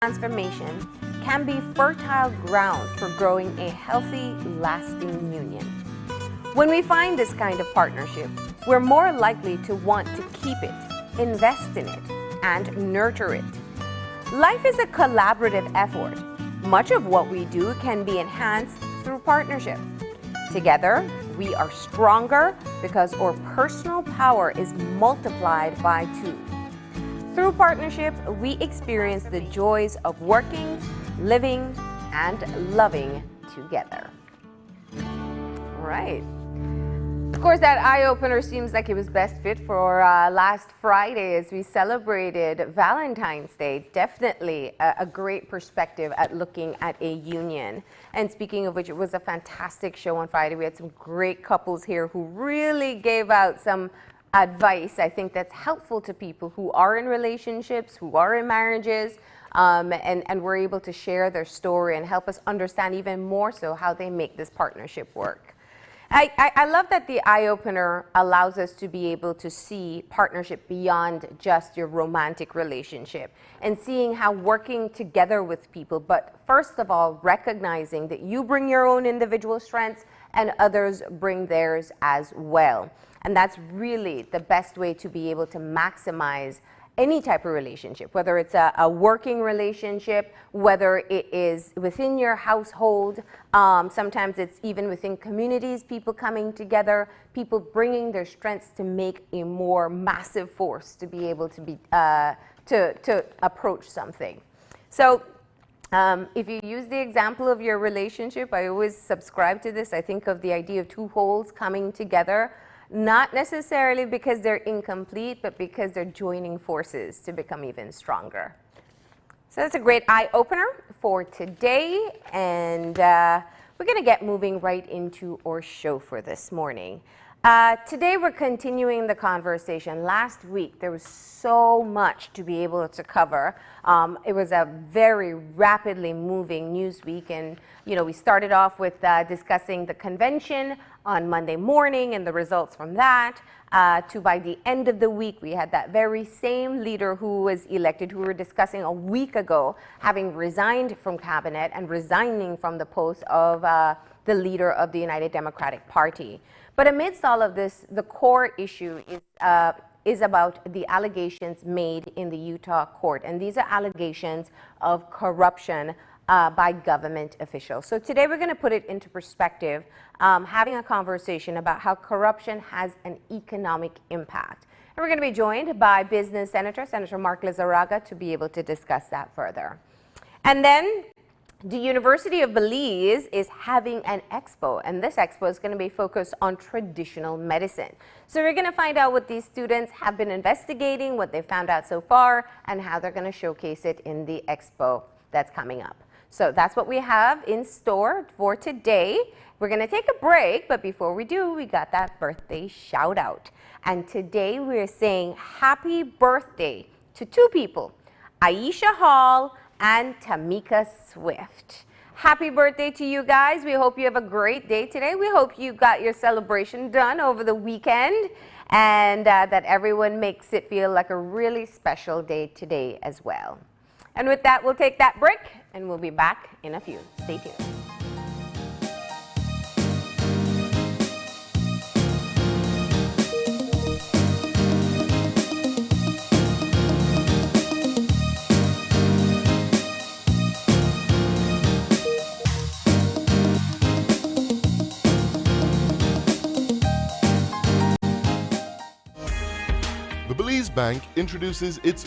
transformation can be fertile ground for growing a healthy, lasting union. When we find this kind of partnership, we're more likely to want to keep it, invest in it, and nurture it. Life is a collaborative effort. Much of what we do can be enhanced through partnership. Together, we are stronger because our personal power is multiplied by two. Through partnership, we experience the joys of working, living, and loving together. All right. Of course, that eye-opener seems like it was best fit for last Friday as we celebrated Valentine's Day. Definitely a great perspective at looking at a union. And speaking of which, it was a fantastic show on Friday. We had some great couples here who really gave out some advice, I think, that's helpful to people who are in relationships, who are in marriages, and were able to share their story and help us understand even more so how they make this partnership work. I love that the eye-opener allows us to be able to see partnership beyond just your romantic relationship and seeing how working together with people, but first of all, recognizing that you bring your own individual strengths and others bring theirs as well. And that's really the best way to be able to maximize any type of relationship, whether it's a working relationship, whether it is within your household, sometimes it's even within communities, people coming together, people bringing their strengths to make a more massive force to be able to to approach something. So if you use the example of your relationship, I always subscribe to this. I think of the idea of two wholes coming together, not necessarily because they're incomplete, but because they're joining forces to become even stronger. So that's a great eye-opener for today, and we're going to get moving right into our show for this morning. Today we're continuing the conversation. Last week there was so much to be able to cover. It was a very rapidly moving news week, and we started off with discussing the convention on Monday morning and the results from that, to by the end of the week we had that very same leader who was elected, who we were discussing a week ago, having resigned from cabinet and resigning from the post of the leader of the United Democratic Party. But amidst all of this, the core issue is about the allegations made in the Utah court. And these are allegations of corruption by government officials. So today we're going to put it into perspective, having a conversation about how corruption has an economic impact. And we're going to be joined by business Senator Mark Lizarraga, to be able to discuss that further. And then the University of Belize is having an expo, and this expo is going to be focused on traditional medicine. So we're going to find out what these students have been investigating, what they found out so far, and how they're going to showcase it in the expo that's coming up. So that's what we have in store for today. We're going to take a break, but before we do, we got that birthday shout out. And today we're saying happy birthday to two people, Aisha Hall and Tamika Swift. Happy birthday to you guys. We hope you have a great day today. We hope you got your celebration done over the weekend, and that everyone makes it feel like a really special day today as well. And with that, we'll take that break, and we'll be back in a few. Stay tuned. The Belize Bank introduces its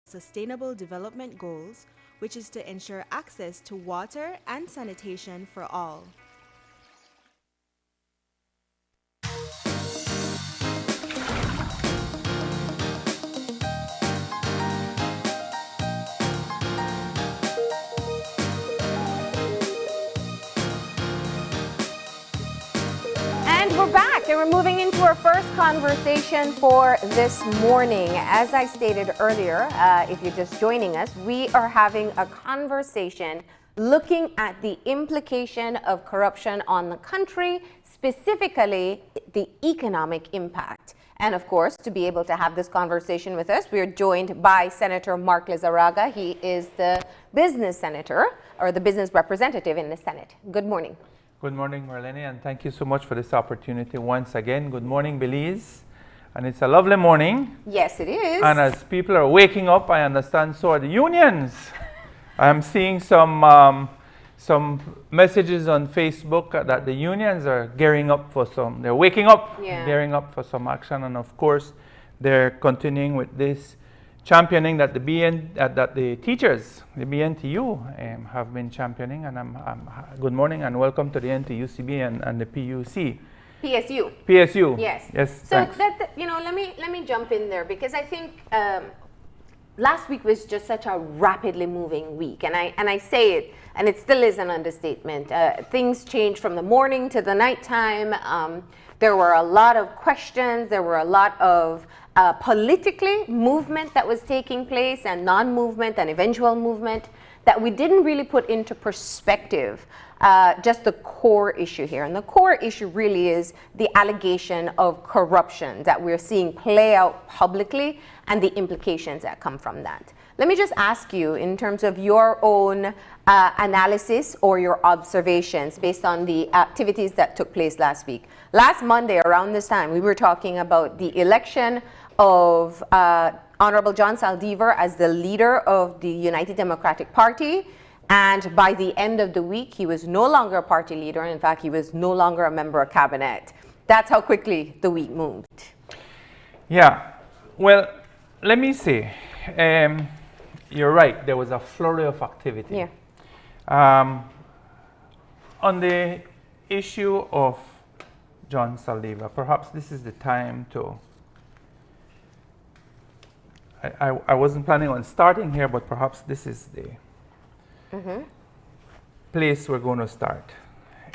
Sustainable Development Goals, which is to ensure access to water and sanitation for all. And we're back, and we're moving into our first conversation for this morning. As I stated earlier, if you're just joining us, we are having a conversation looking at the implication of corruption on the country, specifically the economic impact. And of course, to be able to have this conversation with us, we are joined by Senator Mark Lizarraga. He is the business senator, or the business representative in the Senate. Good morning. Good morning, Marlene, and thank you so much for this opportunity once again. Good morning, Belize. And it's a lovely morning. Yes, it is. And as people are waking up, I understand so are the unions. I'm seeing some messages on Facebook that the unions are gearing up for they're waking up, gearing up for some action. And of course, they're continuing with this championing that the teachers, the BNTU, have been championing. And good morning and welcome to the NTUCB and the PUC. PSU. PSU. Yes. Yes. So let me jump in there, because I think last week was just such a rapidly moving week, and I say it, and it still is an understatement. Things changed from the morning to the nighttime. There were a lot of questions. There were a lot of politically movement that was taking place, and non-movement and eventual movement that we didn't really put into perspective just the core issue here. And the core issue really is the allegation of corruption that we're seeing play out publicly and the implications that come from that. Let me just ask you, in terms of your own analysis or your observations based on the activities that took place last week. Last Monday, around this time, we were talking about the election of Honorable John Saldivar as the leader of the United Democratic Party. And by the end of the week, he was no longer a party leader. In fact, he was no longer a member of cabinet. That's how quickly the week moved. Yeah. Well, let me say, you're right. There was a flurry of activity. Yeah. On the issue of John Saldivar, perhaps this is the time to. I wasn't planning on starting here, but perhaps this is the place we're going to start.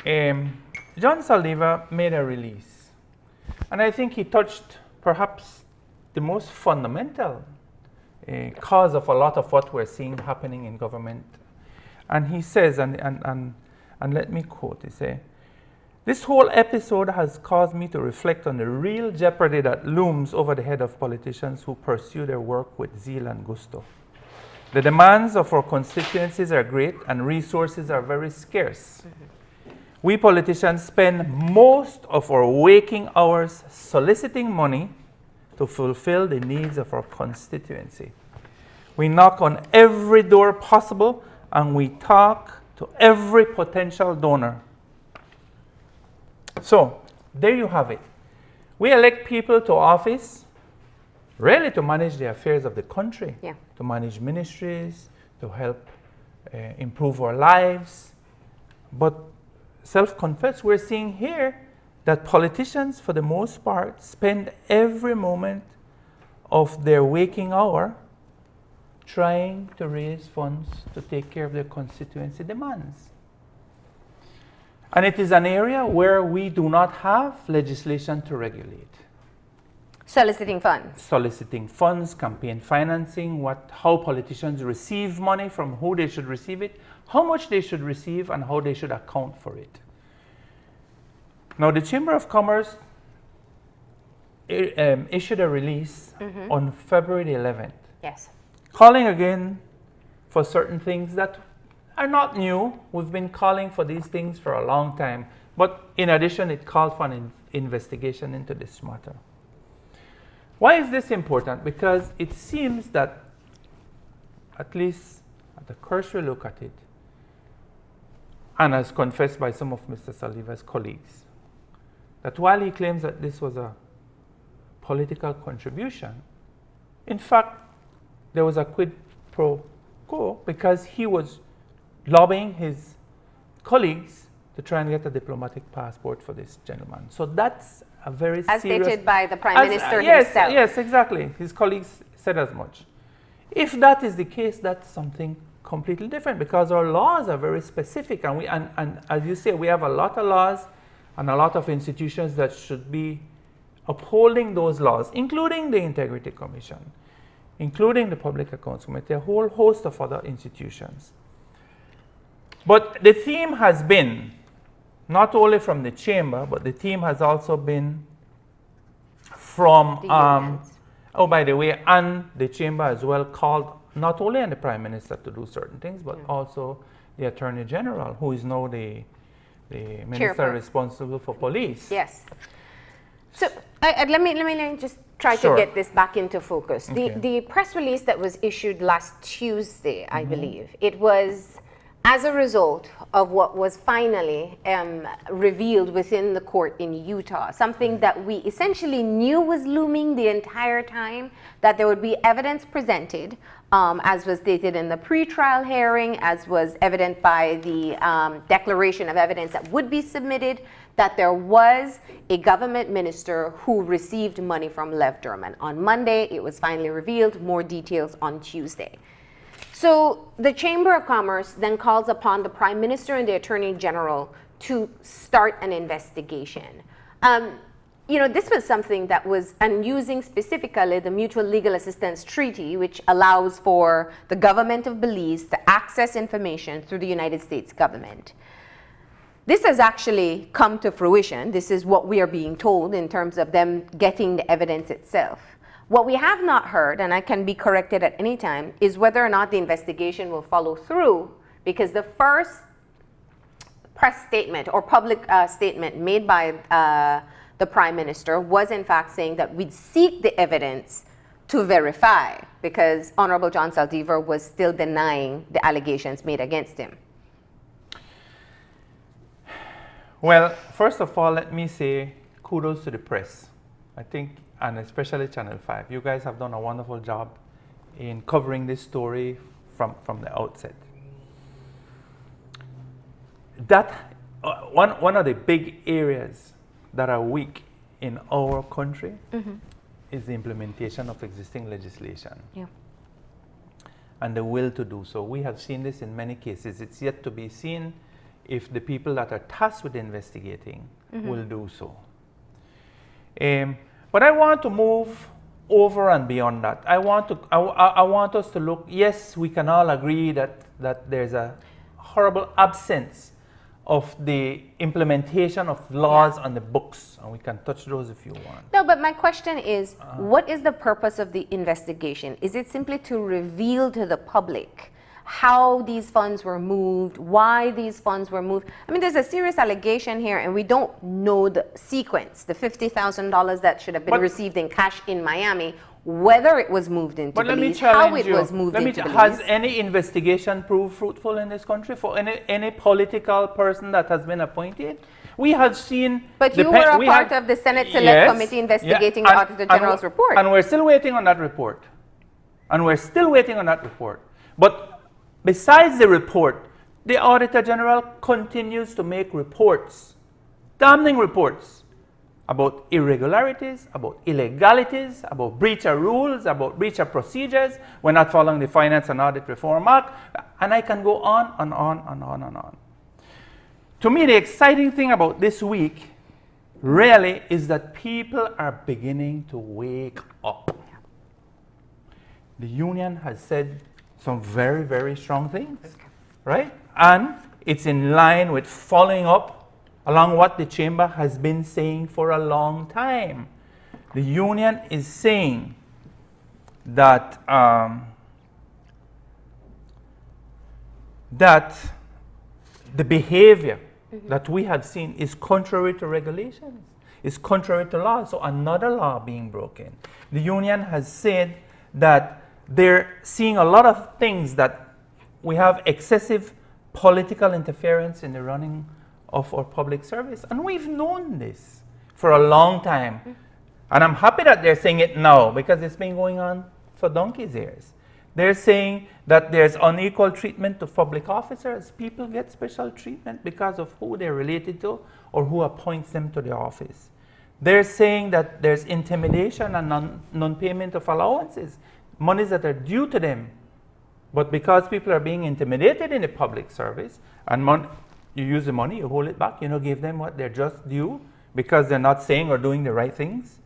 John Saldivar made a release, and I think he touched perhaps the most fundamental cause of a lot of what we're seeing happening in government. And he says, and let me quote, he says, "This whole episode has caused me to reflect on the real jeopardy that looms over the head of politicians who pursue their work with zeal and gusto. The demands of our constituencies are great and resources are very scarce. We politicians spend most of our waking hours soliciting money to fulfill the needs of our constituency. We knock on every door possible and we talk to every potential donor. So, there you have it. We elect people to office really to manage the affairs of the country, to manage ministries, to help improve our lives. But self-confessed, we're seeing here that politicians, for the most part, spend every moment of their waking hour trying to raise funds to take care of their constituency demands. And it is an area where we do not have legislation to regulate. Soliciting funds. Soliciting funds, campaign financing, how politicians receive money, from who they should receive it, how much they should receive, and how they should account for it. Now, the Chamber of Commerce issued a release on February the 11th. Yes. Calling again for certain things that are not new. We've been calling for these things for a long time. But in addition, it called for an investigation into this matter. Why is this important? Because it seems that, at least at a cursory look at it, and as confessed by some of Mr. Saldivar's colleagues, that while he claims that this was a political contribution, in fact, there was a quid pro quo because he was lobbying his colleagues to try and get a diplomatic passport for this gentleman. So that's a very As serious... stated by the Prime Minister yes, himself. Yes, exactly. His colleagues said as much. If that is the case, that's something completely different because our laws are very specific. And as you say, we have a lot of laws and a lot of institutions that should be upholding those laws, including the Integrity Commission, including the Public Accounts Committee, a whole host of other institutions. But the theme has been, not only from the chamber, but the theme has also been from, The unions. oh, by the way, and the chamber as well called not only on the Prime Minister to do certain things, but also the Attorney General, who is now the Minister Chairperson. responsible for police. Yes. So let me just try Sure. to get this back into focus. Okay. The press release that was issued last Tuesday, I believe, it was as a result of what was finally revealed within the court in Utah, something that we essentially knew was looming the entire time, that there would be evidence presented, as was stated in the pretrial hearing, as was evident by the declaration of evidence that would be submitted, that there was a government minister who received money from Lev Derman. On Monday, it was finally revealed, more details on Tuesday. So the Chamber of Commerce then calls upon the Prime Minister and the Attorney General to start an investigation. You know, this was something that was, and using specifically the Mutual Legal Assistance Treaty, which allows for the government of Belize to access information through the United States government. This has actually come to fruition. This is what we are being told in terms of them getting the evidence itself. What we have not heard, and I can be corrected at any time, is whether or not the investigation will follow through, because the first press statement or public statement made by the Prime Minister was in fact saying that we'd seek the evidence to verify, because Honorable John Saldivar was still denying the allegations made against him. Well, first of all, let me say kudos to the press. I think, and especially Channel 5. You guys have done a wonderful job in covering this story from the outset. That one of the big areas that are weak in our country is the implementation of existing legislation. Yeah. And the will to do so. We have seen this in many cases. It's yet to be seen if the people that are tasked with investigating will do so. But I want to move over and beyond that. I want us to look, yes, we can all agree that there's a horrible absence of the implementation of laws on the books, and we can touch those if you want. No, but my question is, what is the purpose of the investigation? Is it simply to reveal to the public how these funds were moved, why these funds were moved? I mean, there's a serious allegation here, and we don't know the sequence, the $50,000 that should have been received in cash in Miami, whether it was moved into Belize, how it was moved into Belize. Has any investigation proved fruitful in this country for any political person that has been appointed? We have seen... But you were a part of the Senate Select Committee investigating the Auditor General's report. And we're still waiting on that report. But besides the report, the Auditor General continues to make reports, damning reports, about irregularities, about illegalities, about breach of rules, about breach of procedures. We're not following the Finance and Audit Reform Act, and I can go on and on and on and on. To me, the exciting thing about this week really is that people are beginning to wake up. The union has said some very, very strong things, right? And it's in line with following up along what the chamber has been saying for a long time. The union is saying that that the behavior that we have seen is contrary to regulations, is contrary to law, so another law being broken. The union has said that they're seeing a lot of things, that we have excessive political interference in the running of our public service, and we've known this for a long time. And I'm happy that they're saying it now, because it's been going on for donkey's years. They're saying that there's unequal treatment of public officers. People get special treatment because of who they're related to or who appoints them to the office. They're saying that there's intimidation and non-payment of allowances, monies that are due to them. But because people are being intimidated in the public service, and you use the money, you hold it back, you don't give them what they're just due because they're not saying or doing the right things.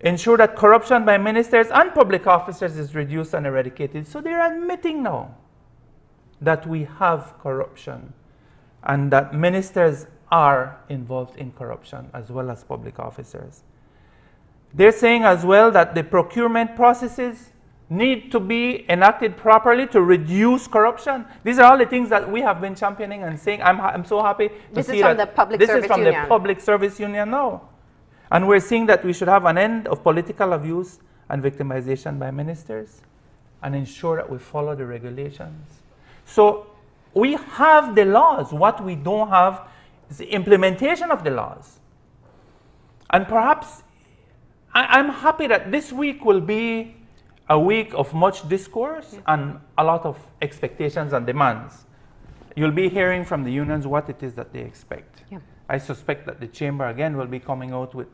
Ensure that corruption by ministers and public officers is reduced and eradicated. So they're admitting now that we have corruption and that ministers are involved in corruption as well as public officers. They're saying as well that the procurement processes need to be enacted properly to reduce corruption. These are all the things that we have been championing and saying. I'm so happy to see that this is from the Public Service Union now. And we're seeing that we should have an end of political abuse and victimization by ministers and ensure that we follow the regulations. So we have the laws. What we don't have is the implementation of the laws. And perhaps I'm happy that this week will be a week of much discourse and a lot of expectations and demands. You'll be hearing from the unions what it is that they expect. Yeah. I suspect that the chamber again will be coming out with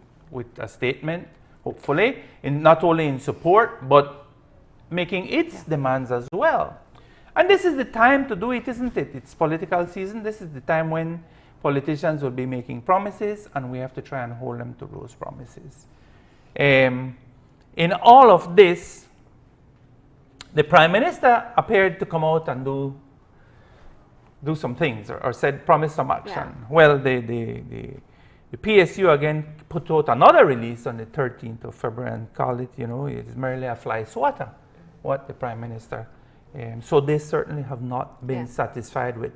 a statement, hopefully, not only in support, but making its demands as well. And this is the time to do it, isn't it? It's political season. This is the time when politicians will be making promises, and we have to try and hold them to those promises. In all of this, the Prime Minister appeared to come out and do some things, or said, promise some action. Yeah. Well, the PSU again put out another release on the 13th of February and called it, it's merely a fly swatter, what the Prime Minister. So they certainly have not been satisfied with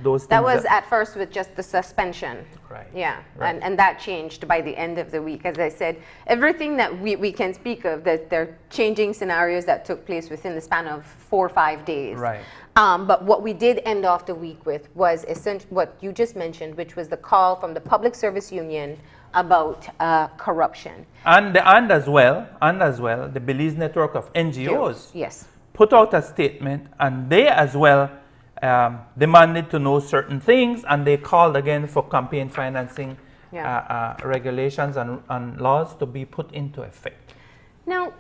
those things. That was at first with just the suspension. Right. Yeah, right. And that changed by the end of the week. As I said, everything that we can speak of, that they're changing scenarios that took place within the span of 4 or 5 days. Right. But what we did end off the week with was what you just mentioned, which was the call from the Public Service Union about corruption. And as well, the Belize network of NGOs. Yes. Put out a statement, and they as well demanded to know certain things, and they called again for campaign financing regulations and laws to be put into effect. Now,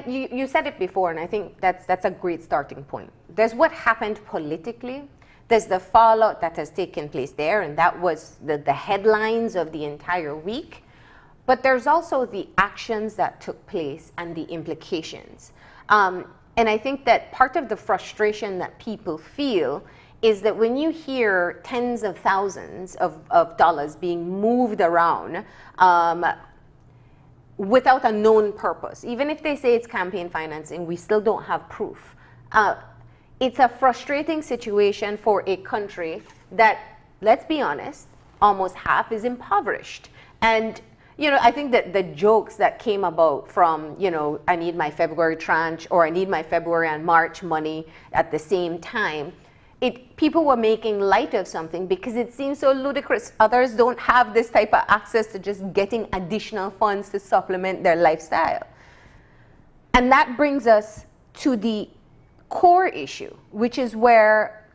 you said it before, and I think that's a great starting point. There's what happened politically. There's the fallout that has taken place there, and that was the headlines of the entire week. But there's also the actions that took place and the implications. And I think that part of the frustration that people feel is that when you hear tens of thousands of dollars being moved around without a known purpose, even if they say it's campaign financing, we still don't have proof. It's a frustrating situation for a country that, let's be honest, almost half is impoverished. And I think that the jokes that came about from, I need my February tranche, or I need my February and March money at the same time, people were making light of something because it seems so ludicrous. Others don't have this type of access to just getting additional funds to supplement their lifestyle. And that brings us to the core issue, which is where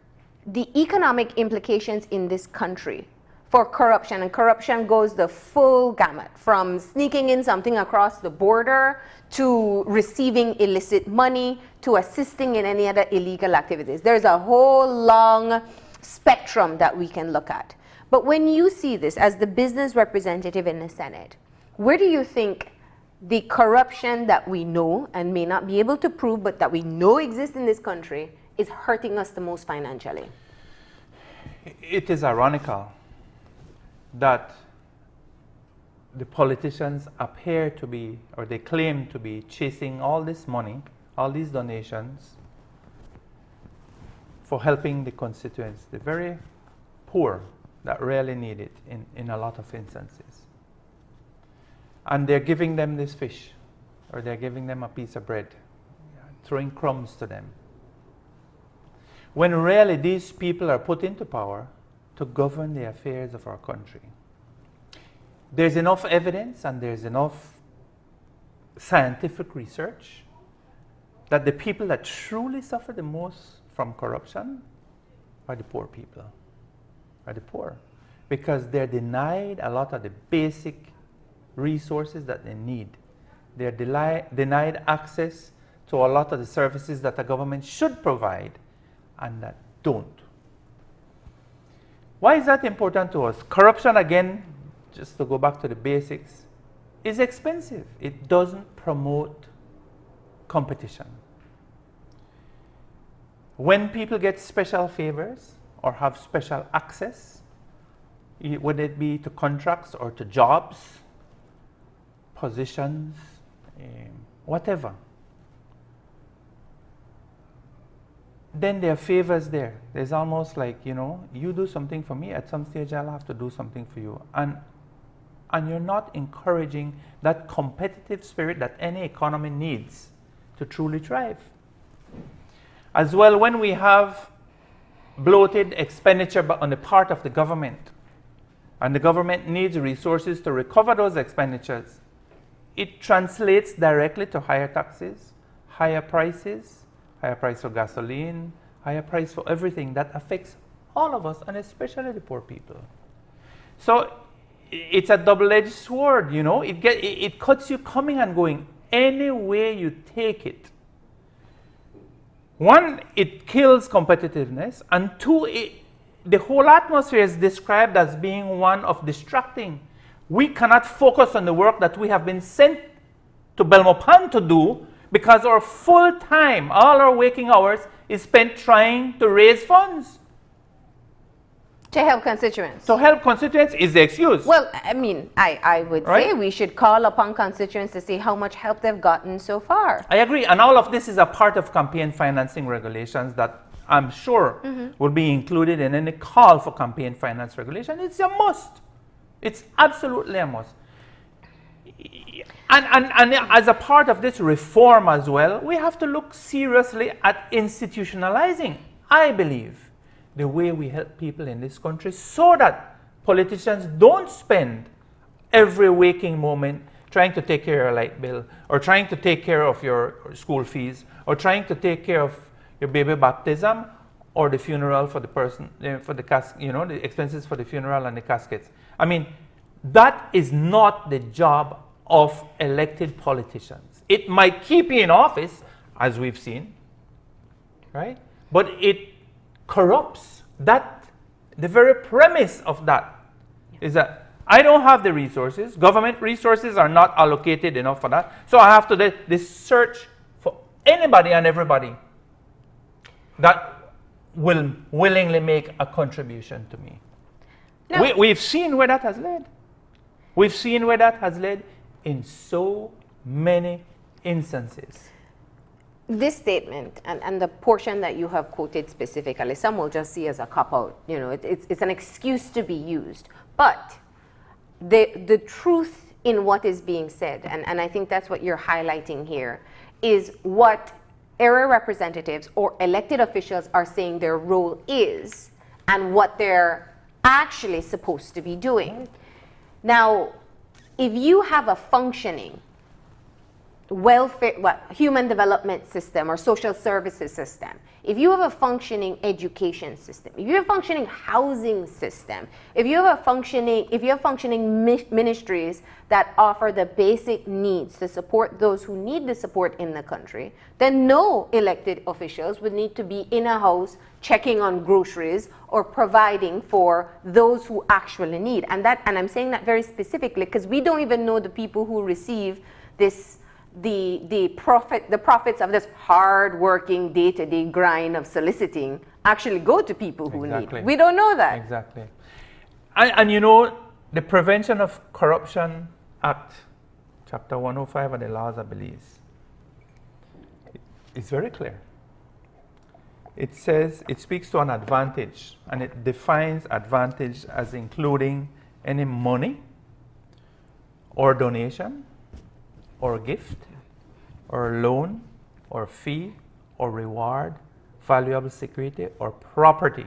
the economic implications in this country for corruption, and corruption goes the full gamut, from sneaking in something across the border to receiving illicit money to assisting in any other illegal activities. There's a whole long spectrum that we can look at. But when you see this as the business representative in the Senate, where do you think the corruption that we know and may not be able to prove, but that we know exists in this country, is hurting us the most financially? It is ironical that the politicians appear to be, or they claim to be, chasing all this money, all these donations, for helping the constituents, the very poor that really need it in a lot of instances. And they're giving them this fish, or they're giving them a piece of bread, throwing crumbs to them. When really these people are put into power to govern the affairs of our country. There's enough evidence and there's enough scientific research that the people that truly suffer the most from corruption are the poor people, are the poor, because they're denied a lot of the basic resources that they need. They're denied access to a lot of the services that the government should provide and that don't. Why is that important to us? Corruption, again, just to go back to the basics, is expensive. It doesn't promote competition. When people get special favors or have special access, whether it be to contracts or to jobs, positions, whatever, then there are favors there. There's almost like, you do something for me, at some stage I'll have to do something for you. And you're not encouraging that competitive spirit that any economy needs to truly thrive. As well, when we have bloated expenditure on the part of the government, and the government needs resources to recover those expenditures, it translates directly to higher taxes, higher prices, higher price for gasoline, higher price for everything that affects all of us, and especially the poor people. So it's a double-edged sword, it cuts you coming and going any way you take it. One, it kills competitiveness, and two, the whole atmosphere is described as being one of distracting. We cannot focus on the work that we have been sent to Belmopan to do, because our full time, all our waking hours, is spent trying to raise funds. To help constituents. To help constituents is the excuse. Well, I would say we should call upon constituents to see how much help they've gotten so far. I agree, and all of this is a part of campaign financing regulations that I'm sure will be included in any call for campaign finance regulation. It's a must. It's absolutely a must. And as a part of this reform as well, we have to look seriously at institutionalizing, I believe, the way we help people in this country, so that politicians don't spend every waking moment trying to take care of your light bill, or trying to take care of your school fees, or trying to take care of your baby baptism, or the funeral for the person, for the expenses for the funeral and the caskets. That is not the job of elected politicians. It might keep you in office, as we've seen, right? But it corrupts that. The very premise of that is that I don't have the resources. Government resources are not allocated enough for that. So I have to do this search for anybody and everybody that will willingly make a contribution to me. No. We've seen where that has led. We've seen where that has led in so many instances. This statement and the portion that you have quoted specifically, some will just see as a cop-out. It's an excuse to be used. But the truth in what is being said, and I think that's what you're highlighting here, is what area representatives or elected officials are saying their role is and what they're actually supposed to be doing. Now, if you have a functioning human development system or social services system, if you have a functioning education system, if you have a functioning housing system, if you have functioning ministries that offer the basic needs to support those who need the support in the country, then no elected officials would need to be in a house checking on groceries or providing for those who actually need. And I'm saying that very specifically because we don't even know the people who receive this the profits of this hard-working day-to-day grind of soliciting actually go to people who need. We don't know that. Exactly. And the Prevention of Corruption Act, Chapter 105 of the Laws of Belize, it's very clear. It says, it speaks to an advantage, and it defines advantage as including any money or donation or gift, or loan, or fee, or reward, valuable security, or property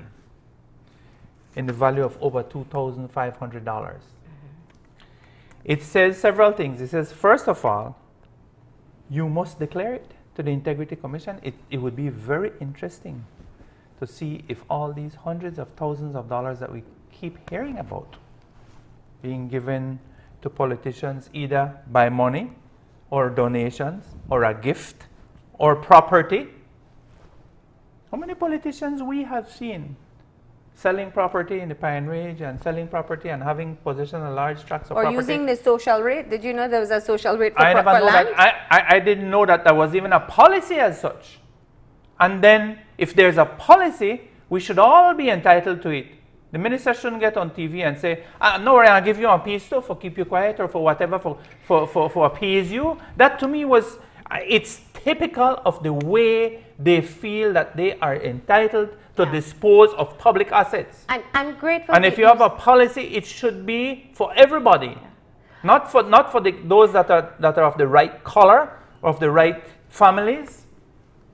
in the value of over $2,500. It says several things. It says, first of all, you must declare it to the Integrity Commission. It would be very interesting to see if all these hundreds of thousands of dollars that we keep hearing about being given to politicians either by money or donations or a gift or property. How many politicians we have seen selling property in the Pine Ridge and selling property and having possession of large tracts of Or property? using the social rate. Did you know there was a social rate for, I never for know land? that. I didn't know that there was even a policy as such. And then, if there's a policy, we should all be entitled to it. The minister shouldn't get on TV and say, no, I'll give you a piece too for keep you quiet or for whatever, for appease you. That to me was, it's typical of the way they feel that they are entitled to dispose of public assets. I'm grateful. And if you have a policy, it should be for everybody, not for those that are of the right color, of the right families,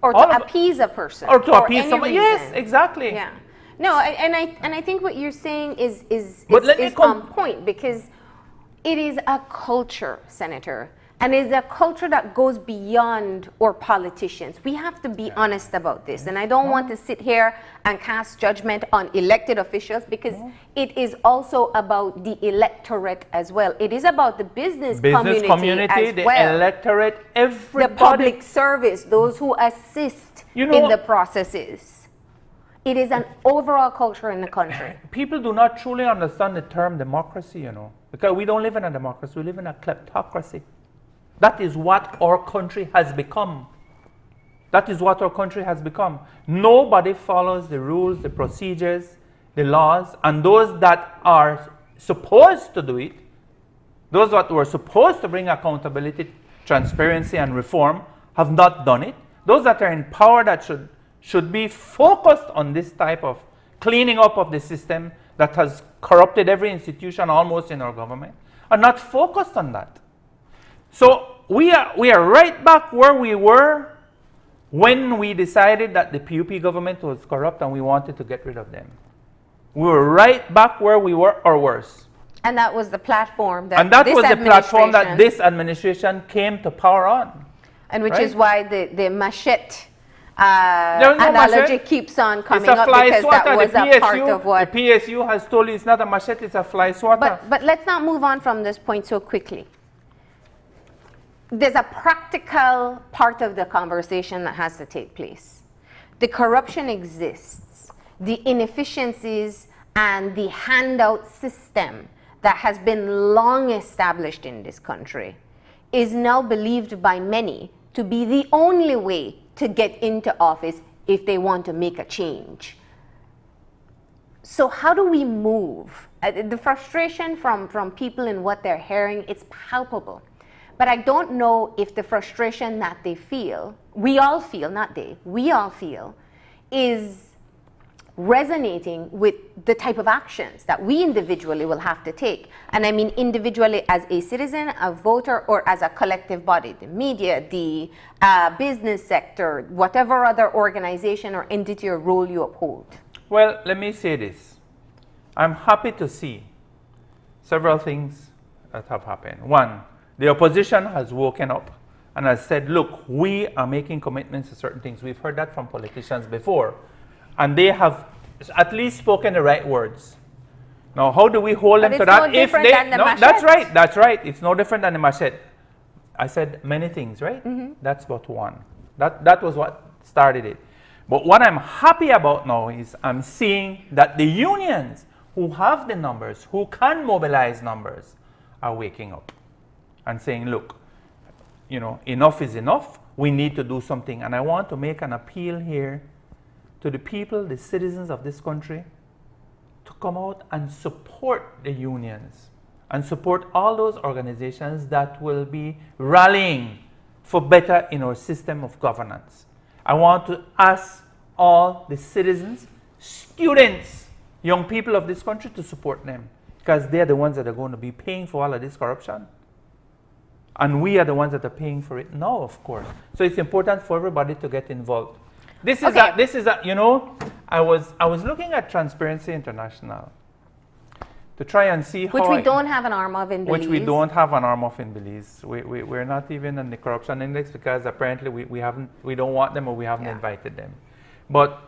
or to appease a person, or to for appease any somebody. reason. Yes, exactly. Yeah. No, I think what you're saying is But on point, because it is a culture, Senator, and it's a culture that goes beyond our politicians. We have to be honest about this, and I don't want to sit here and cast judgment on elected officials, because it is also about the electorate as well. It is about the business community as the well. electorate, everybody. The public service, those who assist in the processes. It is an overall culture in the country. People do not truly understand the term democracy, because we don't live in a democracy, we live in a kleptocracy. That is what our country has become. That is what our country has become. Nobody follows the rules, the procedures, the laws, and those that are supposed to do it, those that were supposed to bring accountability, transparency, and reform, have not done it. Those that are in power that should be focused on this type of cleaning up of the system that has corrupted every institution almost in our government are not focused on that. So we are right back where we were when we decided that the PUP government was corrupt and we wanted to get rid of them. We were right back where we were, or worse. And that was the platform that this administration came to power on. And which is why the machete analogy keeps on coming up, because that was a part of what... The PSU has told you it's not a machete, it's a fly swatter. But let's not move on from this point so quickly. There's a practical part of the conversation that has to take place. The corruption exists. The inefficiencies and the handout system that has been long established in this country is now believed by many to be the only way to get into office if they want to make a change. So how do we move? The frustration from people in what they're hearing, it's palpable. But I don't know if the frustration that they feel, we all feel, not they, we all feel, is resonating with the type of actions that we individually will have to take. And I mean individually as a citizen, a voter, or as a collective body, the media, the business sector, whatever other organization or entity or role you uphold. Well, let me say this. I'm happy to see several things that have happened. One, the opposition has woken up and has said, look, we are making commitments to certain things. We've heard that from politicians before. And they have at least spoken the right words. Now, how do we hold them to that? That's right. It's no different than the machete. I said many things, right? Mm-hmm. That's but one. That was what started it. But what I'm happy about now is I'm seeing that the unions who have the numbers, who can mobilize numbers, are waking up and saying, look, enough is enough. We need to do something. And I want to make an appeal here to the people, the citizens of this country, to come out and support the unions and support all those organizations that will be rallying for better in our system of governance. I want to ask all the citizens, students, young people of this country to support them, because they're the ones that are going to be paying for all of this corruption. And we are the ones that are paying for it now, of course. So it's important for everybody to get involved. I was looking at Transparency International. to try and see Which how we don't have an arm of in Belize. which we don't have an arm of in Belize. We're not even on the corruption index because apparently we don't want them or we haven't invited them. But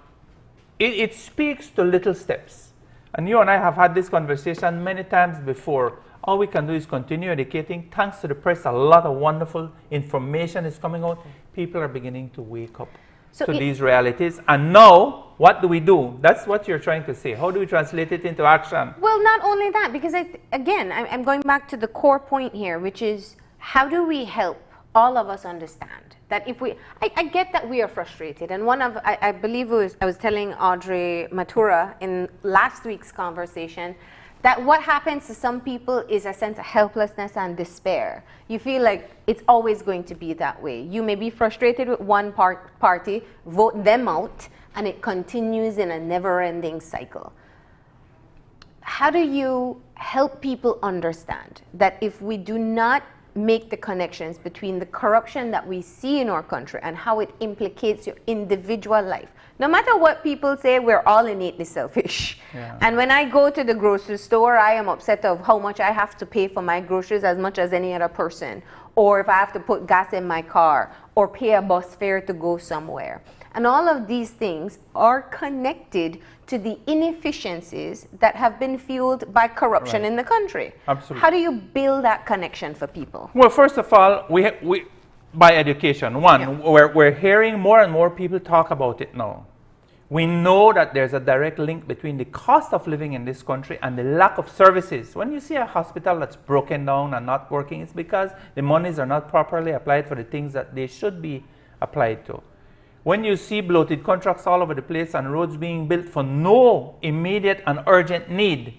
it speaks to little steps. And you and I have had this conversation many times before. All we can do is continue educating. Thanks to the press, a lot of wonderful information is coming out. People are beginning to wake up to these realities. And now, what do we do? That's what you're trying to say. How do we translate it into action? Well, not only that, because I'm going back to the core point here, which is how do we help all of us understand that if I get that we are frustrated. And I believe I was telling Audrey Matura in last week's conversation that what happens to some people is a sense of helplessness and despair. You feel like it's always going to be that way. You may be frustrated with one party, vote them out, and it continues in a never-ending cycle. How do you help people understand that if we do not make the connections between the corruption that we see in our country and how it implicates your individual life? No matter what people say, we're all innately selfish. Yeah. And when I go to the grocery store, I am upset of how much I have to pay for my groceries as much as any other person. Or if I have to put gas in my car or pay a bus fare to go somewhere. And all of these things are connected to the inefficiencies that have been fueled by corruption in the country. Absolutely. How do you build that connection for people? Well, first of all, we by education. One, we're hearing more and more people talk about it now. We know that there's a direct link between the cost of living in this country and the lack of services. When you see a hospital that's broken down and not working, it's because the monies are not properly applied for the things that they should be applied to. When you see bloated contracts all over the place and roads being built for no immediate and urgent need,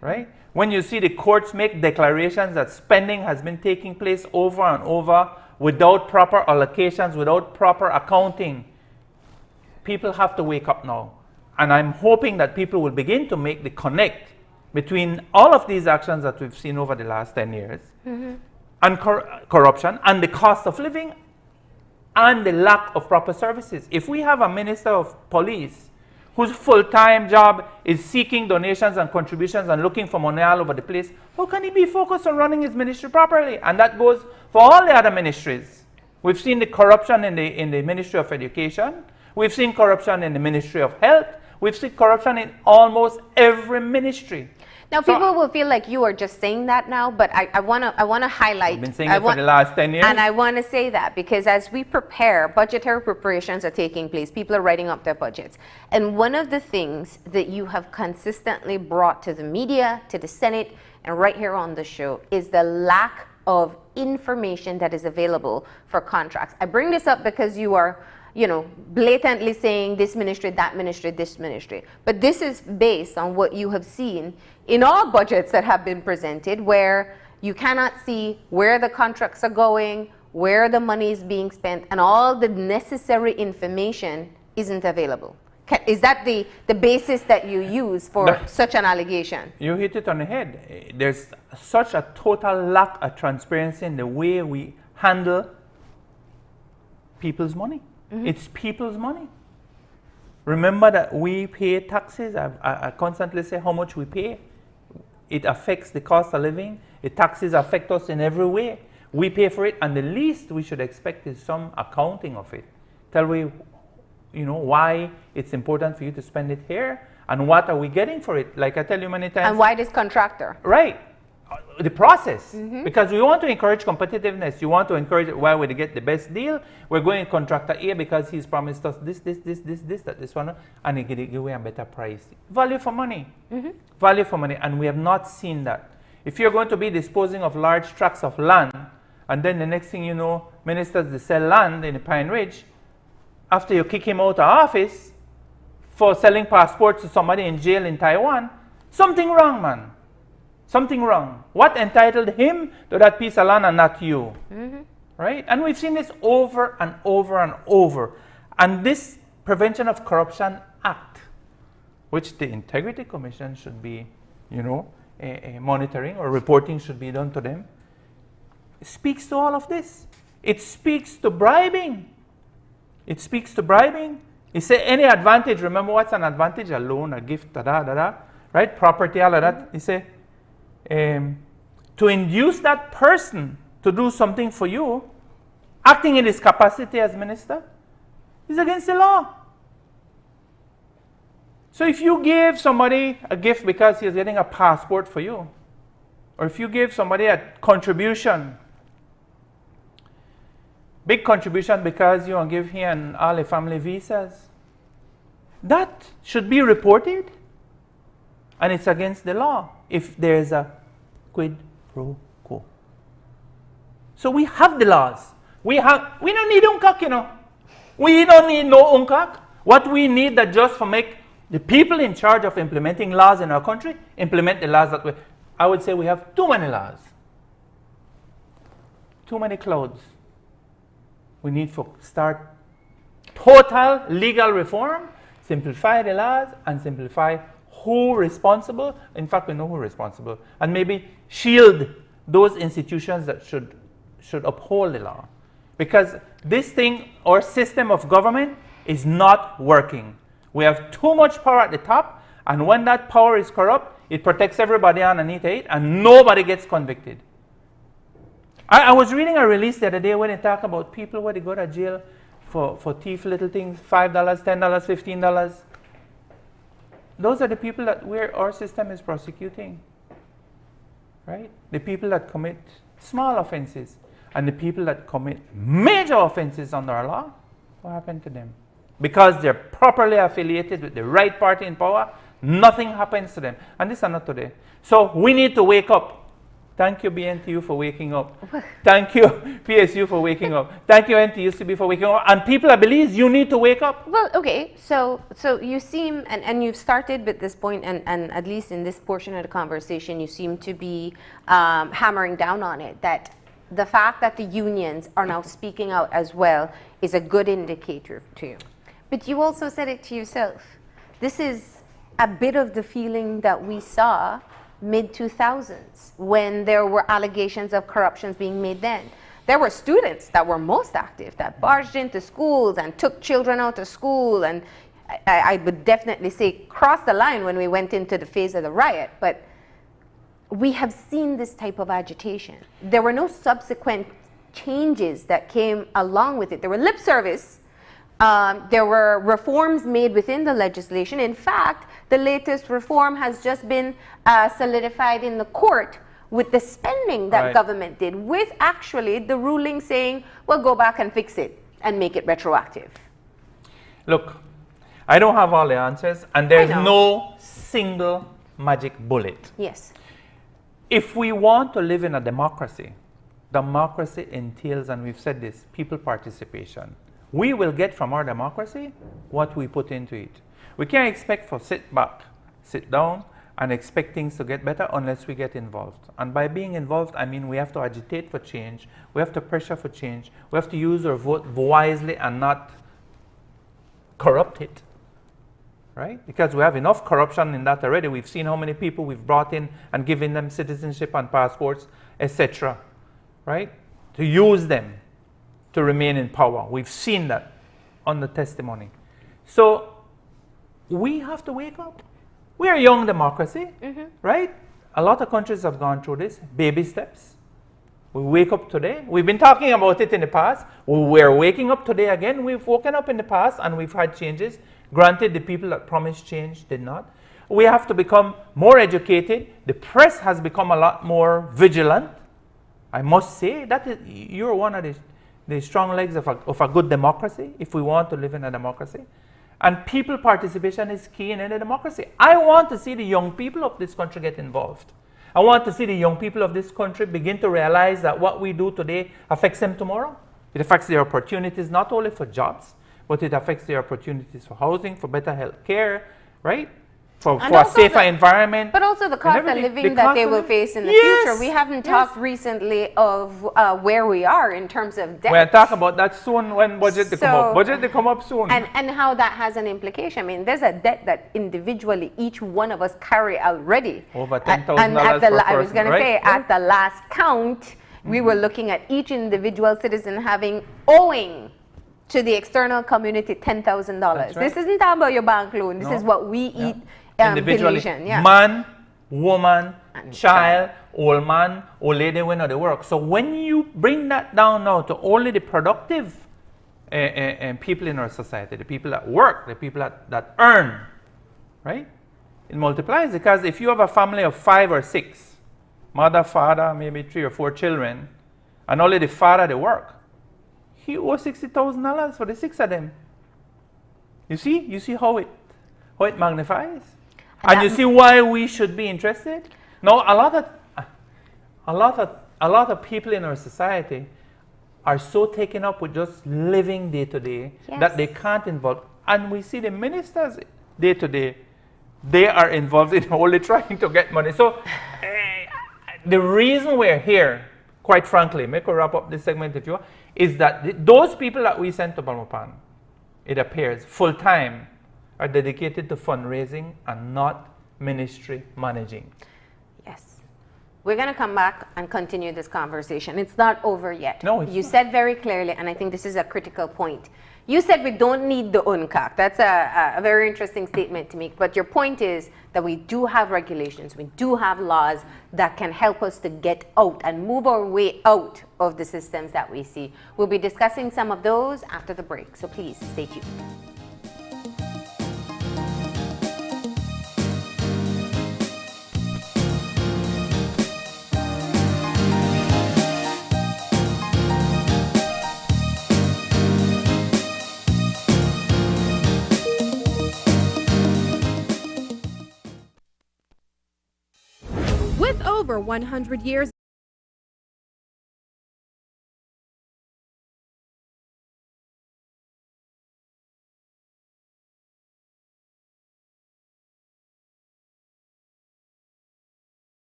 right? When you see the courts make declarations that spending has been taking place over and over without proper allocations, without proper accounting, people have to wake up now. And I'm hoping that people will begin to make the connect between all of these actions that we've seen over the last 10 years and corruption and the cost of living and the lack of proper services. If we have a minister of police whose full-time job is seeking donations and contributions and looking for money all over the place, how can he be focused on running his ministry properly? And that goes for all the other ministries. We've seen the corruption in the Ministry of Education. We've seen corruption in the Ministry of Health. We've seen corruption in almost every ministry. Now, people will feel like you are just saying that now, but I want to highlight. I've been saying it for the last 10 years. And I want to say that because as we prepare, budgetary preparations are taking place. People are writing up their budgets. And one of the things that you have consistently brought to the media, to the Senate, and right here on the show is the lack of information that is available for contracts. I bring this up because you are blatantly saying this ministry, that ministry, this ministry. But this is based on what you have seen in all budgets that have been presented, where you cannot see where the contracts are going, where the money is being spent, and all the necessary information isn't available. Is that the basis that you use for such an allegation? You hit it on the head. There's such a total lack of transparency in the way we handle people's money. It's people's money. Remember that we pay taxes. I constantly say how much we pay. It affects the cost of living. The taxes affect us in every way. We pay for it, and the least we should expect is some accounting of it. Tell me, why it's important for you to spend it here, and what are we getting for it? Like I tell you many times. And why this contractor? Right. The process, because we want to encourage competitiveness. You want to encourage why we get the best deal. We're going to contractor A because he's promised us this, this one, and he give away a better price. Value for money. Value for money, and we have not seen that. If you're going to be disposing of large tracts of land, and then the next thing you know, ministers they sell land in the Pine Ridge, after you kick him out of office for selling passports to somebody in jail in Taiwan, something wrong, man. Something wrong. What entitled him to that piece of land and not you? Right? And we've seen this over and over and over. And this Prevention of Corruption Act, which the Integrity Commission should be, monitoring or reporting should be done to them, speaks to all of this. It speaks to bribing. It speaks to bribing. It says any advantage. Remember what's an advantage? A loan, a gift, right? Property, all of that. He say, to induce that person to do something for you, acting in his capacity as minister, is against the law. So if you give somebody a gift because he's getting a passport for you, or if you give somebody a contribution, big contribution because you want to give him and all the family visas, that should be reported, and it's against the law if there's a quid pro quo. So we have the laws. We don't need UNCAC, you know. We don't need no UNCAC. What we need that just for make the people in charge of implementing laws in our country implement the laws that way. I would say we have too many laws. Too many clouds. We need to start total legal reform, simplify the laws, and simplify who responsible. In fact, we know who responsible. And maybe shield those institutions that should uphold the law. Because this thing, our system of government, is not working. We have too much power at the top, and when that power is corrupt, it protects everybody underneath it, and nobody gets convicted. I was reading a release the other day when they talk about people where they go to jail for thief little things, $5, $10, $15. Those are the people that our system is prosecuting, right? The people that commit small offenses, and the people that commit major offenses under our law, what happened to them? Because they're properly affiliated with the right party in power, nothing happens to them. And this is not today. So we need to wake up. Thank you, BNTU, for waking up. Thank you, PSU, for waking up. Thank you, NTUCB, for waking up. And people, I believe, you need to wake up. Well, okay, so you seem, and you've started with this point, and at least in this portion of the conversation, you seem to be hammering down on it, that the fact that the unions are now speaking out as well is a good indicator to you. But you also said it to yourself. This is a bit of the feeling that we saw mid-2000s when there were allegations of corruptions being made then. There were students that were most active, that barged into schools and took children out of school, and I would definitely say crossed the line when we went into the phase of the riot. But we have seen this type of agitation. There were no subsequent changes that came along with it. There were lip service. There were reforms made within the legislation. In fact, the latest reform has just been solidified in the court with the spending that government did, with actually the ruling saying, well, go back and fix it and make it retroactive. Look, I don't have all the answers, and there's no single magic bullet. Yes. If we want to live in a democracy, democracy entails, and we've said this, people participation. We will get from our democracy what we put into it. We can't expect for sit back, sit down, and expect things to get better unless we get involved. And by being involved, I mean we have to agitate for change, we have to pressure for change, we have to use our vote wisely and not corrupt it, right? Because we have enough corruption in that already. We've seen how many people we've brought in and given them citizenship and passports, etc., right? To use them to remain in power. We've seen that on the testimony. So we have to wake up. We are a young democracy, right? A lot of countries have gone through this, baby steps. We wake up today. We've been talking about it in the past. We're waking up today again. We've woken up in the past and we've had changes. Granted, the people that promised change did not. We have to become more educated. The press has become a lot more vigilant. I must say that you're one of the strong legs of a good democracy, if we want to live in a democracy. And people participation is key in any democracy. I want to see the young people of this country get involved. I want to see the young people of this country begin to realize that what we do today affects them tomorrow. It affects their opportunities not only for jobs, but it affects their opportunities for housing, for better health care, right? For a safer environment. But also the cost of living that they will face in the future. We haven't talked recently of where we are in terms of debt. We'll talk about that soon when budget come up. Budget they come up soon. And how that has an implication. I mean, there's a debt that individually each one of us carry already. Over $10,000 per person, I was going to say, at the last count, we were looking at each individual citizen owing to the external community $10,000. Right. This isn't about your bank loan. This is what we eat individually. Relation, yeah. Man, woman, And child, old man, old lady when they work. So when you bring that down now to only the productive people in our society, the people that work, the people that earn, right? It multiplies, because if you have a family of 5 or 6, mother, father, maybe 3 or 4 children, and only the father they work, he owes $60,000 for the 6 of them. You see how it magnifies, and you see why we should be interested. Now, a lot of people in our society are so taken up with just living day to day that they can't involve. And we see the ministers day to day, they are involved in only trying to get money. So the reason we're here, quite frankly, make a wrap up this segment if you want, is that those people that we sent to Balmopan, it appears, full time, are dedicated to fundraising and not ministry managing. Yes. We're going to come back and continue this conversation. It's not over yet. No, it's you not. said very clearly, and I think this is a critical point. You said we don't need the UNCAC. That's a very interesting statement to make. But your point is that we do have regulations, we do have laws that can help us to get out and move our way out of the systems that we see. We'll be discussing some of those after the break. So please stay tuned. With over 100 years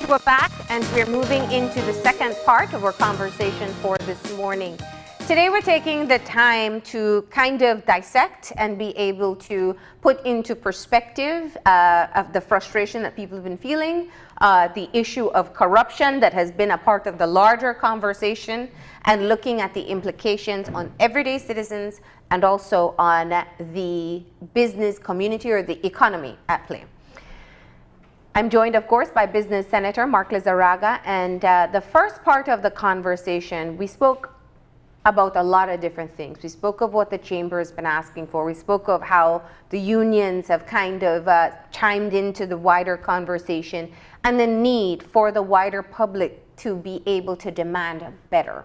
we're back and we're moving into the second part of our conversation for this morning. Today we're taking the time to kind of dissect and be able to put into perspective of the frustration that people have been feeling, the issue of corruption that has been a part of the larger conversation, and looking at the implications on everyday citizens and also on the business community or the economy at play. I'm joined, of course, by Business Senator Mark Lizarraga, and the first part of the conversation, we spoke about a lot of different things. We spoke of what the Chamber has been asking for. We spoke of how the unions have kind of chimed into the wider conversation and the need for the wider public to be able to demand better.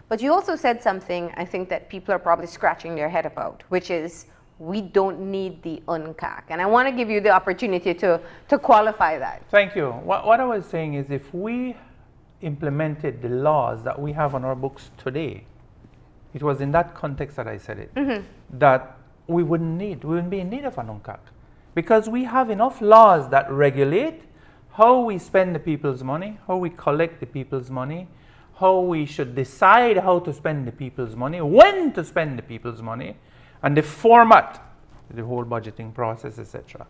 But you also said something I think that people are probably scratching their head about, which is we don't need the UNCAC. And I want to give you the opportunity to qualify that. Thank you. What I was saying is if we implemented the laws that we have on our books today, it was in that context that I said it, that we wouldn't be in need of an UNCAC. Because we have enough laws that regulate how we spend the people's money, how we collect the people's money, how we should decide how to spend the people's money, when to spend the people's money, and the format, the whole budgeting process, etc.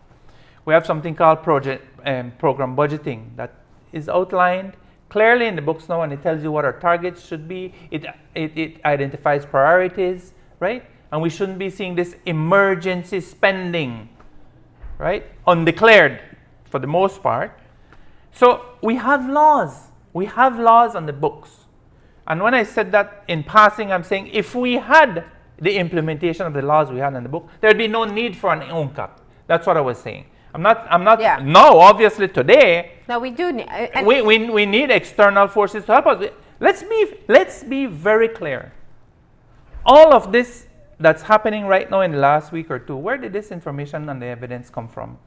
We have something called program budgeting that is outlined clearly in the books now, and it tells you what our targets should be. It identifies priorities, right? And we shouldn't be seeing this emergency spending, right? Undeclared for the most part. So we have laws. We have laws on the books. And when I said that in passing, I'm saying if we had the implementation of the laws we had in the book, there'd be no need for an UNCAC. That's what I was saying. I'm not. Yeah. No, obviously today, Now we do need, we need external forces to help us. Let's be very clear. All of this that's happening right now in the last week or two, where did this information and the evidence come from?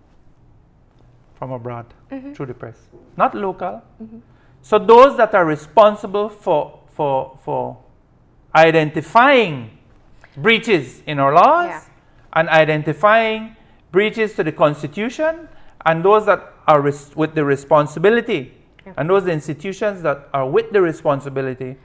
From abroad, through the press, not local. So those that are responsible for identifying breaches in our laws and identifying breaches to the Constitution, and those that are with the responsibility, and those institutions that are with the responsibility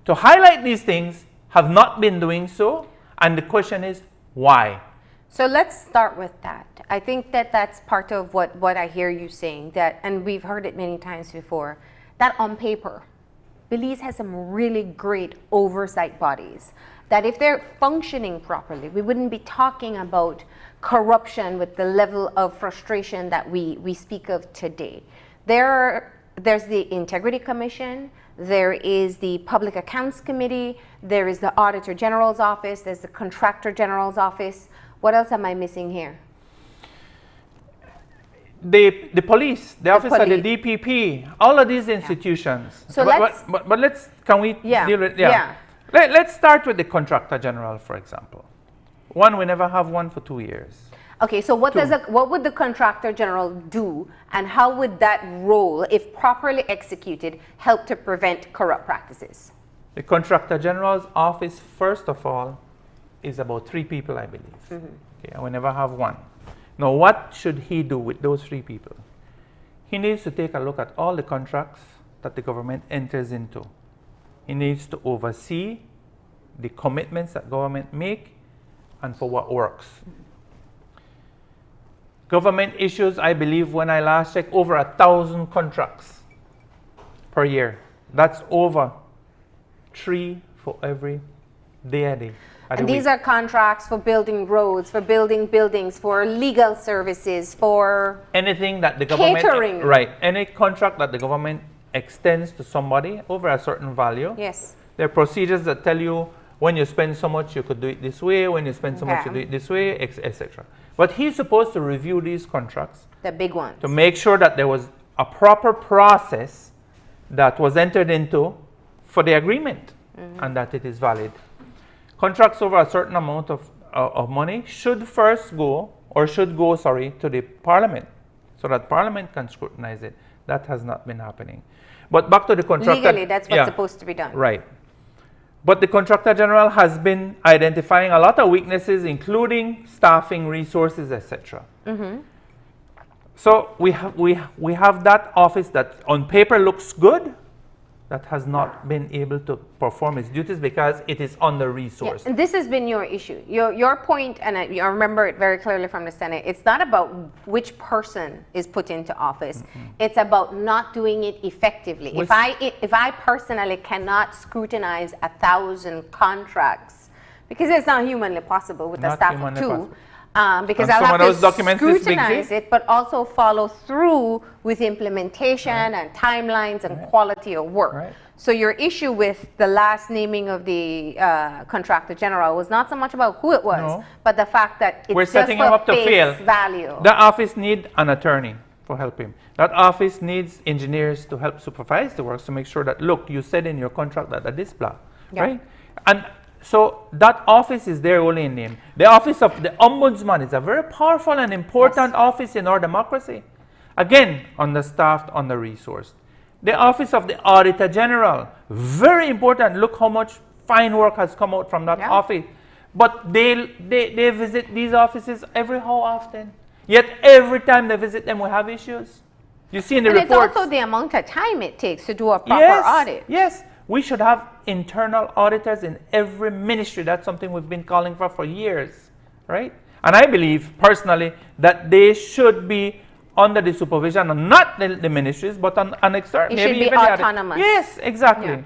to highlight these things have not been doing so, and the question is why? So let's start with that. I think that that's part of what I hear you saying, that, and we've heard it many times before, that on paper, Belize has some really great oversight bodies, that if they're functioning properly, we wouldn't be talking about corruption with the level of frustration that we speak of today. There's the Integrity Commission, there is the Public Accounts Committee, there is the Auditor General's Office, there's the Contractor General's Office. What else am I missing here? The police, the office of the DPP, all of these institutions. So but let's, can we deal with, Let's start with the Contractor General, for example. We never have one for 2 years. Okay, so what would the Contractor General do, and how would that role, if properly executed, help to prevent corrupt practices? The Contractor General's office, first of all, is about 3 people, I believe. Okay, and we never have one. Now, what should he do with those 3 people? He needs to take a look at all the contracts that the government enters into. He needs to oversee the commitments that government make and for what works. Government issues, I believe, when I last checked, over 1,000 contracts per year. That's over 3 for every day. And these are contracts for building roads, for building buildings, for legal services, for anything that the government, catering. Right, any contract that the government extends to somebody over a certain value. Yes. There are procedures that tell you when you spend so much, you could do it this way. When you spend so much, you do it this way, etc. But he's supposed to review these contracts. The big ones. To make sure that there was a proper process that was entered into for the agreement and that it is valid. Contracts over a certain amount of money should go to the Parliament so that Parliament can scrutinize it. That has not been happening. But back to the contractor. Legally, that's what's supposed to be done. Right. But the Contractor General has been identifying a lot of weaknesses, including staffing, resources, etc. So we have that office that on paper looks good, that has not been able to perform its duties because it is under-resourced. And this has been your issue. Your point, and I remember it very clearly from the Senate, it's not about which person is put into office. It's about not doing it effectively. If I personally cannot scrutinize 1,000 contracts, because it's not humanly possible with a Not staff of humanly 2, possible. because And I'll some have of those to documents this big, scrutinize see? it, but also follow through with implementation and timelines and quality of work. Right. So your issue with the last naming of the contractor general was not so much about who it was, No. but the fact that it's We're just setting him for up to face fail. value. That office needs an attorney to help him. That office needs engineers to help supervise the works to make sure that, look, you said in your contract that this block, Yeah. right? And so that office is there only in name. The office of the ombudsman is a very powerful and important office in our democracy. Again, understaffed, under-resourced. The office of the auditor general, very important. Look how much fine work has come out from that Yeah. office. But they visit these offices every how often? Yet every time they visit them, we have issues. You see in the And reports. it's also the amount of time it takes to do a proper audit. Yes, we should have internal auditors in every ministry. That's something we've been calling for years, right? And I believe personally that they should be under the supervision of not the ministries, but an external. It should be even the autonomous. Yes, exactly. Yeah.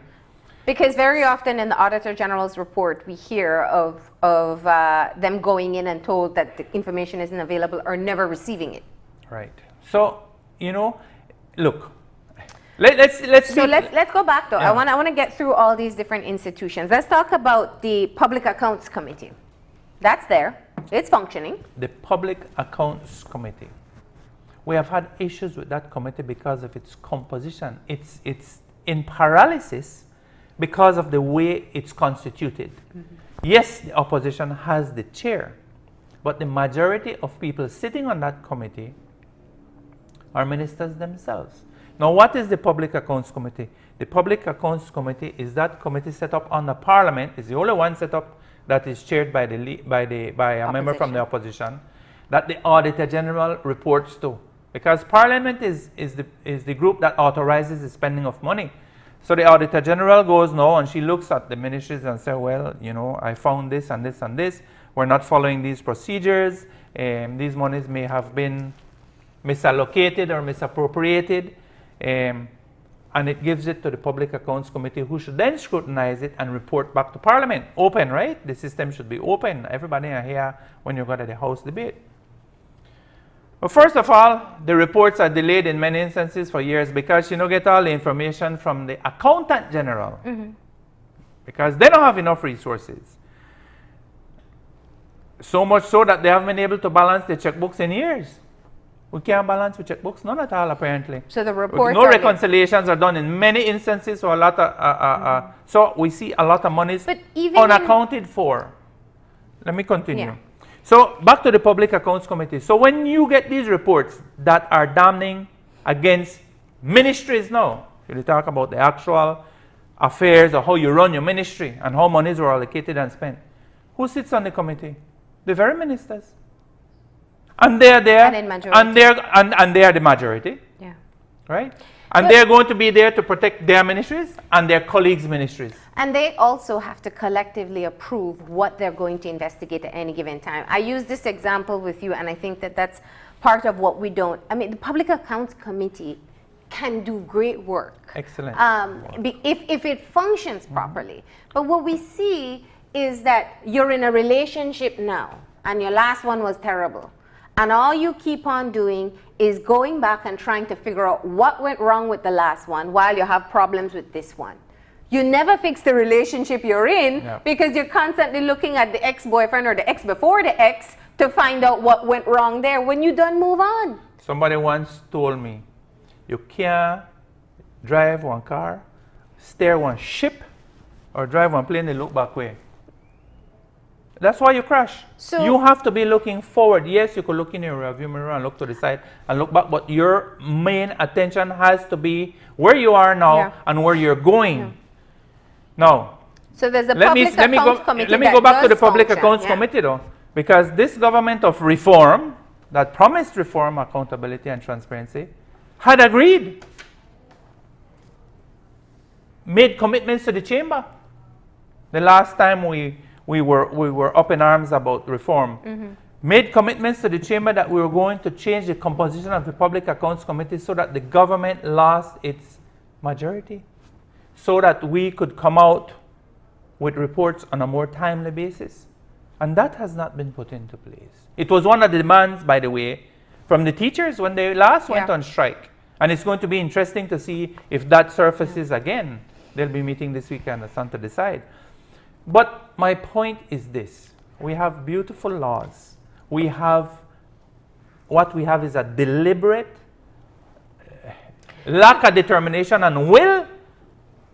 Because very often in the Auditor General's report, we hear of them going in and told that the information isn't available or never receiving it. Right. So, look, let's go back though. Yeah. I want to get through all these different institutions. Let's talk about the Public Accounts Committee. That's there. It's functioning. The Public Accounts Committee. We have had issues with that committee because of its composition. It's in paralysis because of the way it's constituted. Yes, the opposition has the chair, but the majority of people sitting on that committee are ministers themselves. Now, what is the Public Accounts Committee? The Public Accounts Committee is that committee set up under Parliament. It's the only one set up that is chaired by a member from the opposition, that the Auditor General reports to. Because Parliament is the group that authorizes the spending of money. So the Auditor General goes now and she looks at the ministries and says, well, I found this and this and this. We're not following these procedures. These monies may have been misallocated or misappropriated. And it gives it to the Public Accounts Committee, who should then scrutinize it and report back to Parliament. Open, right? The system should be open. Everybody are here when you go to the House debate. Well, first of all, the reports are delayed in many instances for years because you don't get all the information from the Accountant General because they don't have enough resources. So much so that they haven't been able to balance the checkbooks in years. We can't balance with checkbooks, none at all apparently. So the reports No are reconciliations are done in many instances, so a lot of so we see a lot of monies But even unaccounted for. Let me continue. Yeah. So back to the Public Accounts Committee. So when you get these reports that are damning against ministries now, you talk about the actual affairs of how you run your ministry and how monies were allocated and spent. Who sits on the committee? The very ministers. And they are there, And in majority. and they are the majority, Yeah. right? And But- they're going to be there to protect their ministries and their colleagues' ministries. And they also have to collectively approve what they're going to investigate at any given time. I use this example with you, and I think that that's part of what we don't. I mean, the Public Accounts Committee can do great work. Excellent. If it functions properly. But what we see is that you're in a relationship now, and your last one was terrible. And all you keep on doing is going back and trying to figure out what went wrong with the last one while you have problems with this one. You never fix the relationship you're in because you're constantly looking at the ex-boyfriend or the ex before the ex to find out what went wrong there. When you done, move on. Somebody once told me, you can't drive one car, steer one ship, or drive one plane and look back way. That's why you crash. So- you have to be looking forward. Yes, you could look in your rearview mirror and look to the side and look back, but your main attention has to be where you are now and where you're going. Now, So there's a let me Public Accounts Committee let me that go back to the does Public function, Accounts Committee though, because this government of reform that promised reform, accountability, and transparency had agreed, made commitments to the chamber. The last time we were up in arms about reform, made commitments to the chamber that we were going to change the composition of the Public Accounts Committee so that the government lost its majority, so that we could come out with reports on a more timely basis. And that has not been put into place. It was one of the demands, by the way, from the teachers when they last went on strike. And it's going to be interesting to see if that surfaces again. They'll be meeting this weekend to decide. But my point is this. We have beautiful laws. What we have is a deliberate lack of determination and will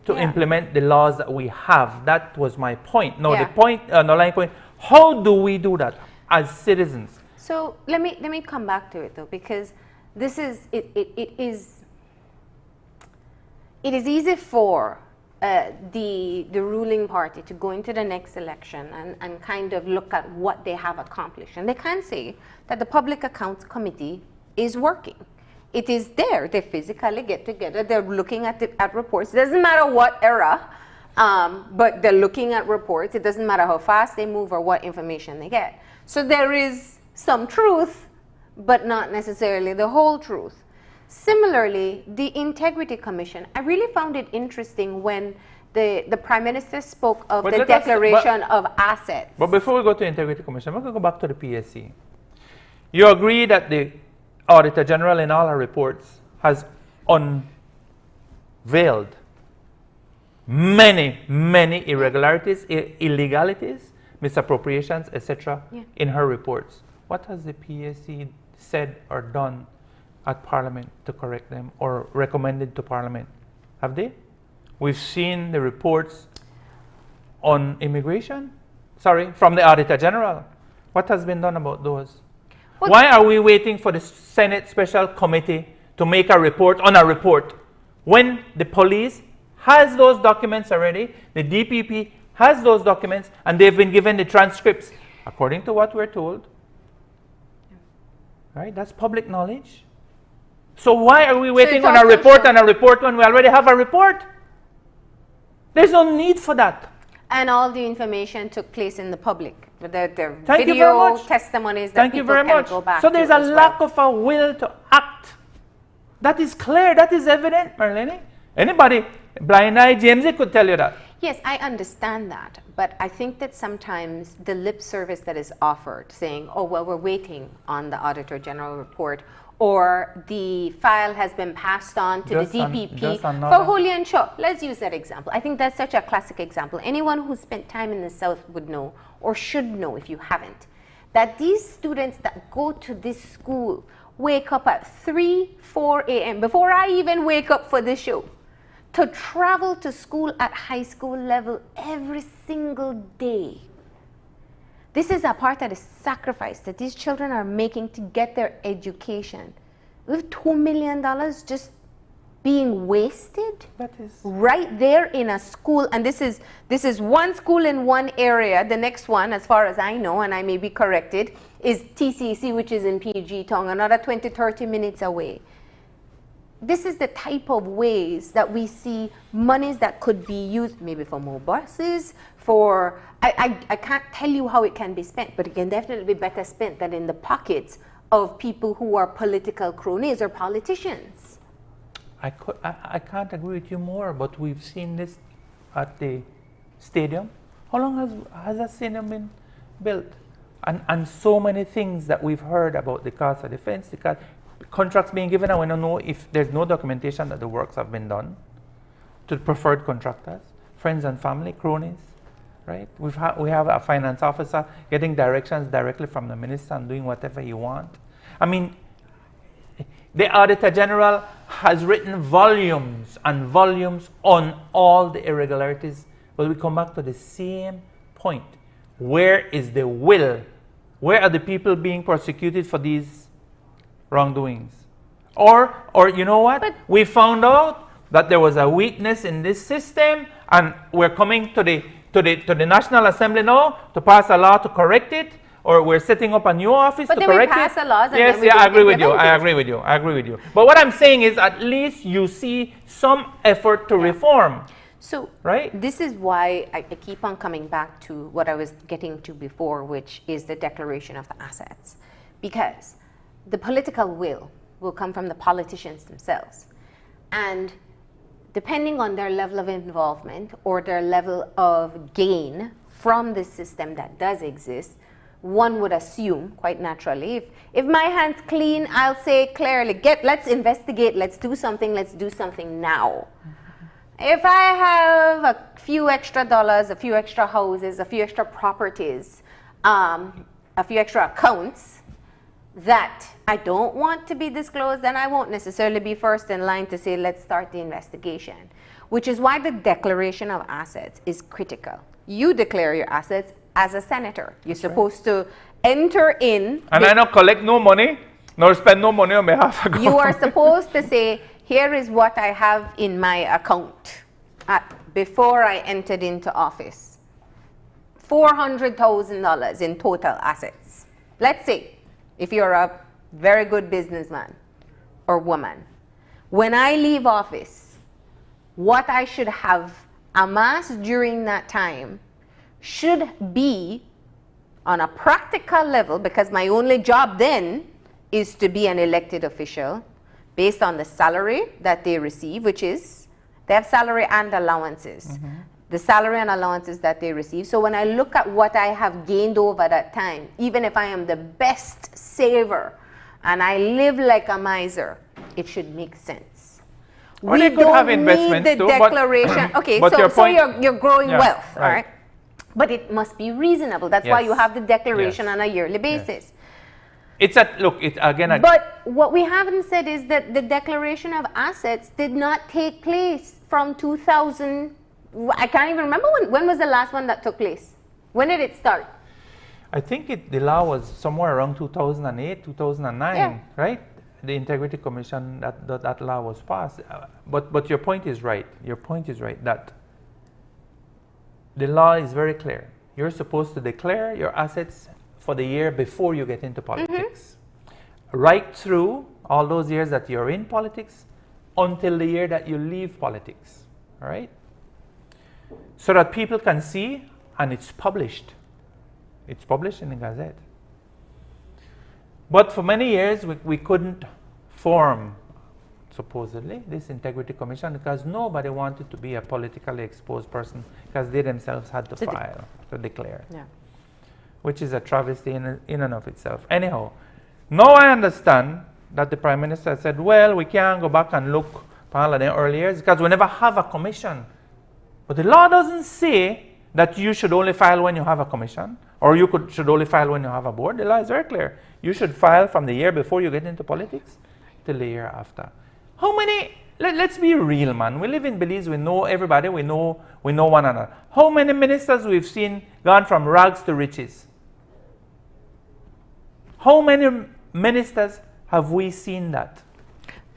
to implement the laws that we have. That was my point. No, the point, underlying point, how do we do that as citizens? So let me come back to it though, because this is it is easy for the ruling party to go into the next election and kind of look at what they have accomplished, and they can say that the Public Accounts Committee is working. It is there. They physically get together. They're looking at reports. It doesn't matter what era, but they're looking at reports. It doesn't matter how fast they move or what information they get. So there is some truth, but not necessarily the whole truth. Similarly, the Integrity Commission, I really found it interesting when the Prime Minister spoke of the declaration of assets. But before we go to Integrity Commission, we're going to go back to the PSC. You agree that the Auditor General in all her reports has unveiled many irregularities, illegalities, misappropriations, etc. in her reports. What has the PSC said or done at Parliament to correct them or recommended to Parliament? Have they? We've seen the reports on immigration, from the Auditor General. What has been done about those? Why are we waiting for the Senate Special Committee to make a report on a report when the police has those documents already, the DPP has those documents, and they've been given the transcripts according to what we're told? Right? That's public knowledge. So why are we waiting on a report and a report when we already have a report? There's no need for that. And all the information took place in the public. The Thank you very video much. testimonies that Thank you people very can much. go back So to there's a as lack well. of a will to act. That is clear. That is evident, Marlene. Anybody, blind-eyed James could tell you that. Yes, I understand that. But I think that sometimes the lip service that is offered, saying, oh, well, we're waiting on the Auditor General report, or the file has been passed on to Just the DPP another- for Julian Shaw. Let's use that example. I think that's such a classic example. Anyone who spent time in the South would know, or should know if you haven't, that these students that go to this school wake up at 3, 4 a.m., before I even wake up for this show, to travel to school at high school level every single day. This is a part of the sacrifice that these children are making to get their education. We have $2 million just being wasted That is right there in a school. And this is one school in one area. The next one, as far as I know, and I may be corrected, is TCC, which is in PG Town, another 20-30 minutes away. This is the type of ways that we see monies that could be used maybe for more buses, for, I can't tell you how it can be spent, but it can definitely be better spent than in the pockets of people who are political cronies or politicians. I can't agree with you more, but we've seen this at the stadium. How long has that stadium been built? And so many things that we've heard about the cost of defense, the contracts being given. I want to know if there's no documentation that the works have been done to preferred contractors, friends and family, cronies, right? We have a finance officer getting directions directly from the minister and doing whatever he wants. I mean, the Auditor General has written volumes and volumes on all the irregularities, but we come back to the same point. Where is the will? Where are the people being prosecuted for these wrongdoings? Or you know what? We found out that there was a weakness in this system, and we're coming to the National Assembly now to pass a law to correct it. or we're setting up a new office But to then we correct pass it. the laws and yes, then we yeah, I don't agree with you. implement I it. agree with you. I agree with you. But what I'm saying is, at least you see some effort to reform, So right? this is why I keep on coming back to what I was getting to before, which is the declaration of the assets. Because the political will come from the politicians themselves. And depending on their level of involvement or their level of gain from the system that does exist, one would assume, quite naturally, if my hand's clean, I'll say clearly, let's investigate, let's do something now. If I have a few extra dollars, a few extra houses, a few extra properties, a few extra accounts that I don't want to be disclosed, then I won't necessarily be first in line to say, let's start the investigation. Which is why the declaration of assets is critical. You declare your assets as a senator. You're supposed to enter in. And I don't collect no money, nor spend no money on behalf of You are government. supposed to say, here is what I have in my account before I entered into office. $400,000 in total assets. Let's say, if you're a very good businessman or woman, when I leave office, what I should have amassed during that time should be on a practical level, because my only job then is to be an elected official based on the salary that they receive, which is, they have salary and allowances. The salary and allowances that they receive. So when I look at what I have gained over that time, even if I am the best saver and I live like a miser, it should make sense. Well, they could have investments need the too, but- declaration. Okay, but your so point- you're growing Yeah, wealth, all right. right? But it must be reasonable. That's why you Yes. have the declaration Yes. on a yearly basis. It's again, But what we haven't said is that the declaration of assets did not take place from 2000. I can't even remember when was the last one that took place. When did it start? I think the law was somewhere around 2008, 2009, Yeah. right? The Integrity Commission, that law was passed. But your point is right. Your point is right that the law is very clear. You're supposed to declare your assets for the year before you get into politics. Right through all those years that you're in politics until the year that you leave politics. All right? So that people can see, and it's published. It's published in the Gazette. But for many years, we couldn't form, supposedly, this Integrity Commission because nobody wanted to be a politically exposed person because they themselves had to file, to declare. Yeah. Which is a travesty in and of itself. Anyhow, now I understand that the Prime Minister said, well, we can't go back and look at all of the early years because we never have a commission. But the law doesn't say that you should only file when you have a commission or you should only file when you have a board. The law is very clear. You should file from the year before you get into politics till the year after. How many, let's be real, man. We live in Belize, we know everybody, we know one another. How many ministers we've seen gone from rags to riches? How many ministers have we seen that?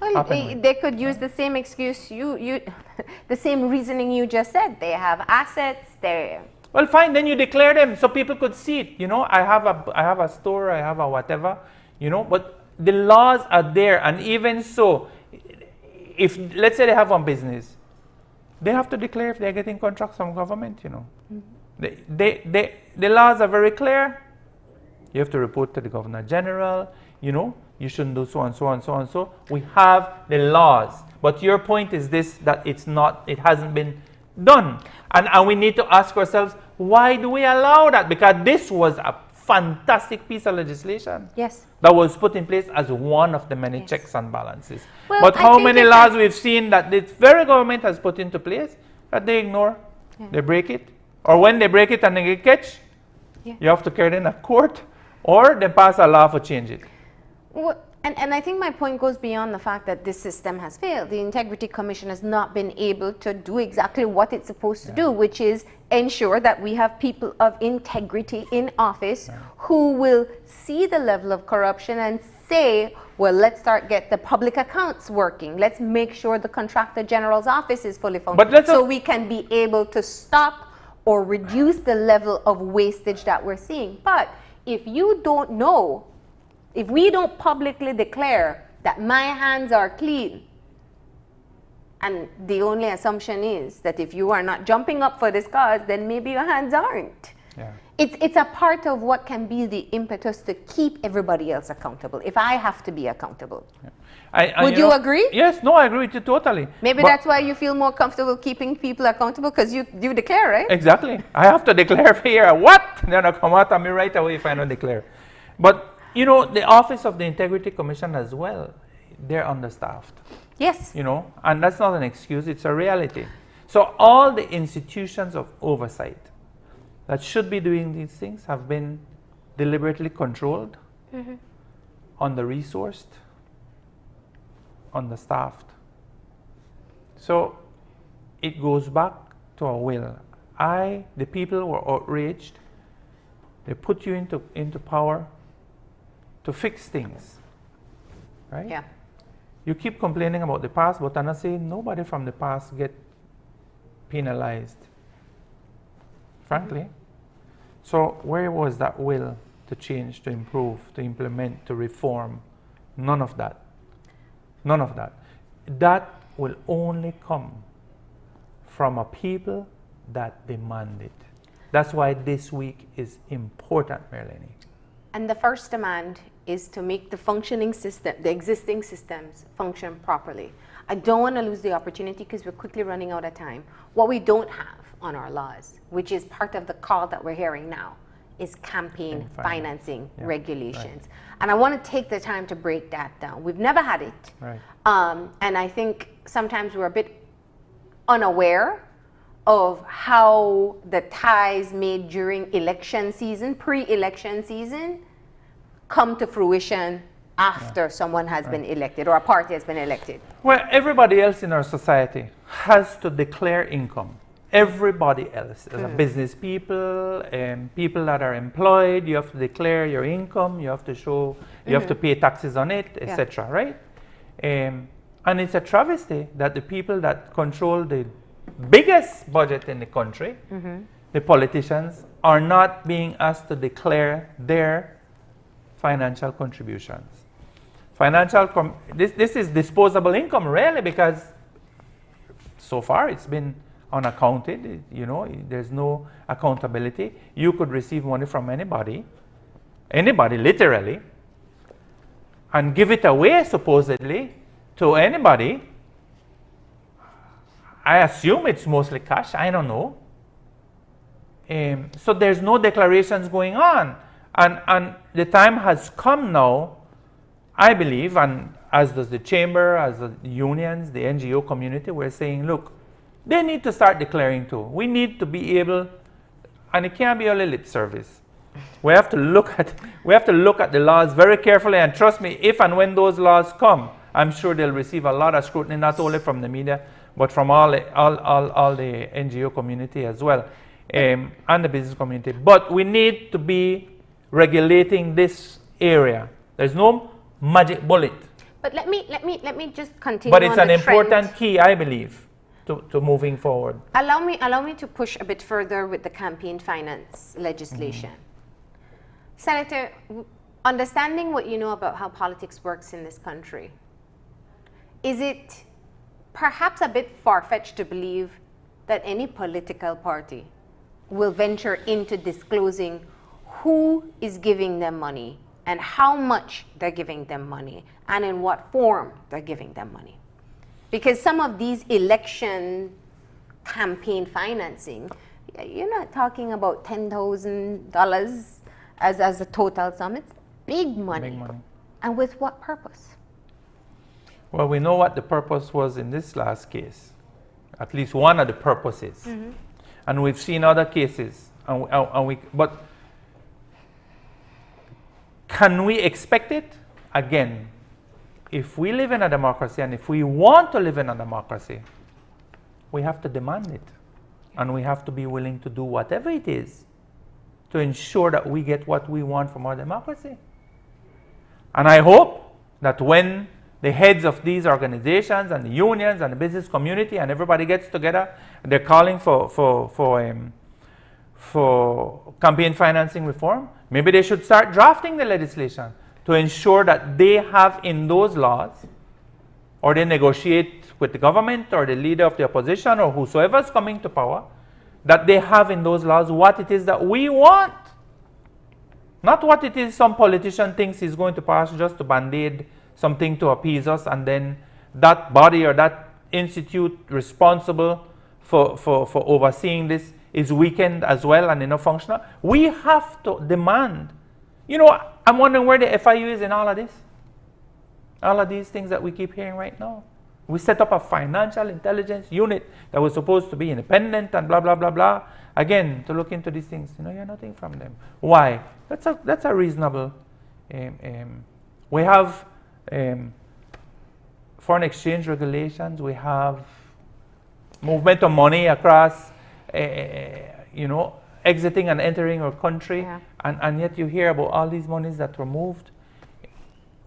Well, happen with? they could use the same excuse the same reasoning you just said. They have assets. Well, fine. Then you declare them so people could see it. You know, I have a store, I have a whatever. You know, but the laws are there, and even so, if let's say they have one business, they have to declare if they're getting contracts from government. You know, the laws are very clear. You have to report to the Governor General. You know, you shouldn't do so and so and so and so. We have the laws. But your point is this, that it hasn't been done. And we need to ask ourselves, why do we allow that? Because this was a fantastic piece of legislation. Yes. That was put in place as one of the many checks and balances. Well, but I how think many it's laws we've seen that the very government has put into place that they ignore, they break it. Or when they break it and they get catch, you have to carry it in a court, or they pass a law to change it. Well, and I think my point goes beyond the fact that this system has failed. The Integrity Commission has not been able to do exactly what it's supposed to do, which is ensure that we have people of integrity in office who will see the level of corruption and say, well, let's get the public accounts working. Let's make sure the Contractor General's office is fully functioning so we can be able to stop or reduce the level of wastage that we're seeing. But if you don't know, if we don't publicly declare that my hands are clean, and the only assumption is that if you are not jumping up for this cause, then maybe your hands aren't. Yeah. It's a part of what can be the impetus to keep everybody else accountable, if I have to be accountable. Would you agree? Yes, no, I agree with you totally. Maybe But- that's why you feel more comfortable keeping people accountable, because you declare, right? Exactly. I have to declare here. What? They're going to come out at me right away if I don't declare. But, you know, the Office of the Integrity Commission as well, they're understaffed, Yes. you know, and that's not an excuse, it's a reality. So all the institutions of oversight that should be doing these things have been deliberately controlled, under-resourced, understaffed. So it goes back to our will. The people were outraged. They put you into power to fix things, right? Yeah. You keep complaining about the past, but I'm not saying nobody from the past get penalized, frankly. So where was that will to change, to improve, to implement, to reform? None of that. None of that. That will only come from a people that demand it. That's why this week is important, Merlene. And the first demand is to make the functioning system, the existing systems, function properly. I don't want to lose the opportunity because we're quickly running out of time. What we don't have on our laws, which is part of the call that we're hearing now, is campaign financing Yeah, regulations. And I want to take the time to break that down. We've never had it. Right. And I think sometimes we're a bit unaware of how the ties made during election season, pre-election season, come to fruition after someone has been elected or a party has been elected. Well, everybody else in our society has to declare income. Everybody else, business people and people that are employed, you have to declare your income, you have to show, you have to pay taxes on it, etc., right? And it's a travesty that the people that control the biggest budget in the country, the politicians, are not being asked to declare their financial contributions. This is disposable income, really, because so far it's been unaccounted. You know, there's no accountability. You could receive money from anybody literally, and give it away supposedly to anybody. I assume it's mostly cash. I don't know. So there's no declarations going on, and the time has come now, I believe, and as does the chamber, as the unions, the NGO community, we're saying, look, they need to start declaring too. We need to be able, and it can't be only lip service. We have to look at the laws very carefully, and trust me, if and when those laws come, I'm sure they'll receive a lot of scrutiny, not only from the media, but from all the NGO community as well, and the business community. But we need to be regulating this area. There's no magic bullet. But let me just continue. But it's on an the important trend. key, I believe, to moving forward. Allow me to push a bit further with the campaign finance legislation. Senator, understanding what you know about how politics works in this country, is it perhaps a bit far-fetched to believe that any political party will venture into disclosing who is giving them money and how much they're giving them money and in what form they're giving them money? Because some of these election campaign financing, you're not talking about $10,000 as a total sum. It's big money. Big money. And with what purpose? Well, we know what the purpose was in this last case, at least one of the purposes. And we've seen other cases. But can we expect it? Again, if we live in a democracy, and if we want to live in a democracy, we have to demand it. And we have to be willing to do whatever it is to ensure that we get what we want from our democracy. And I hope that when the heads of these organizations and the unions and the business community and everybody gets together, they're calling for for campaign financing reform, maybe they should start drafting the legislation to ensure that they have in those laws, or they negotiate with the government or the leader of the opposition or whosoever is coming to power, that they have in those laws what it is that we want. Not what it is some politician thinks he's going to pass just to band-aid something to appease us, and then that body or that institute responsible for overseeing this is weakened as well and not functional. We have to demand. You know, I'm wondering where the FIU is in all of this. All of these things that we keep hearing right now. We set up a financial intelligence unit that was supposed to be independent and blah, blah, blah, blah. Again, to look into these things. You know, you're nothing from them. Why? That's a reasonable. We have foreign exchange regulations. We have movement of money across, you know, exiting and entering our country. Yeah. And yet you hear about all these monies that were moved.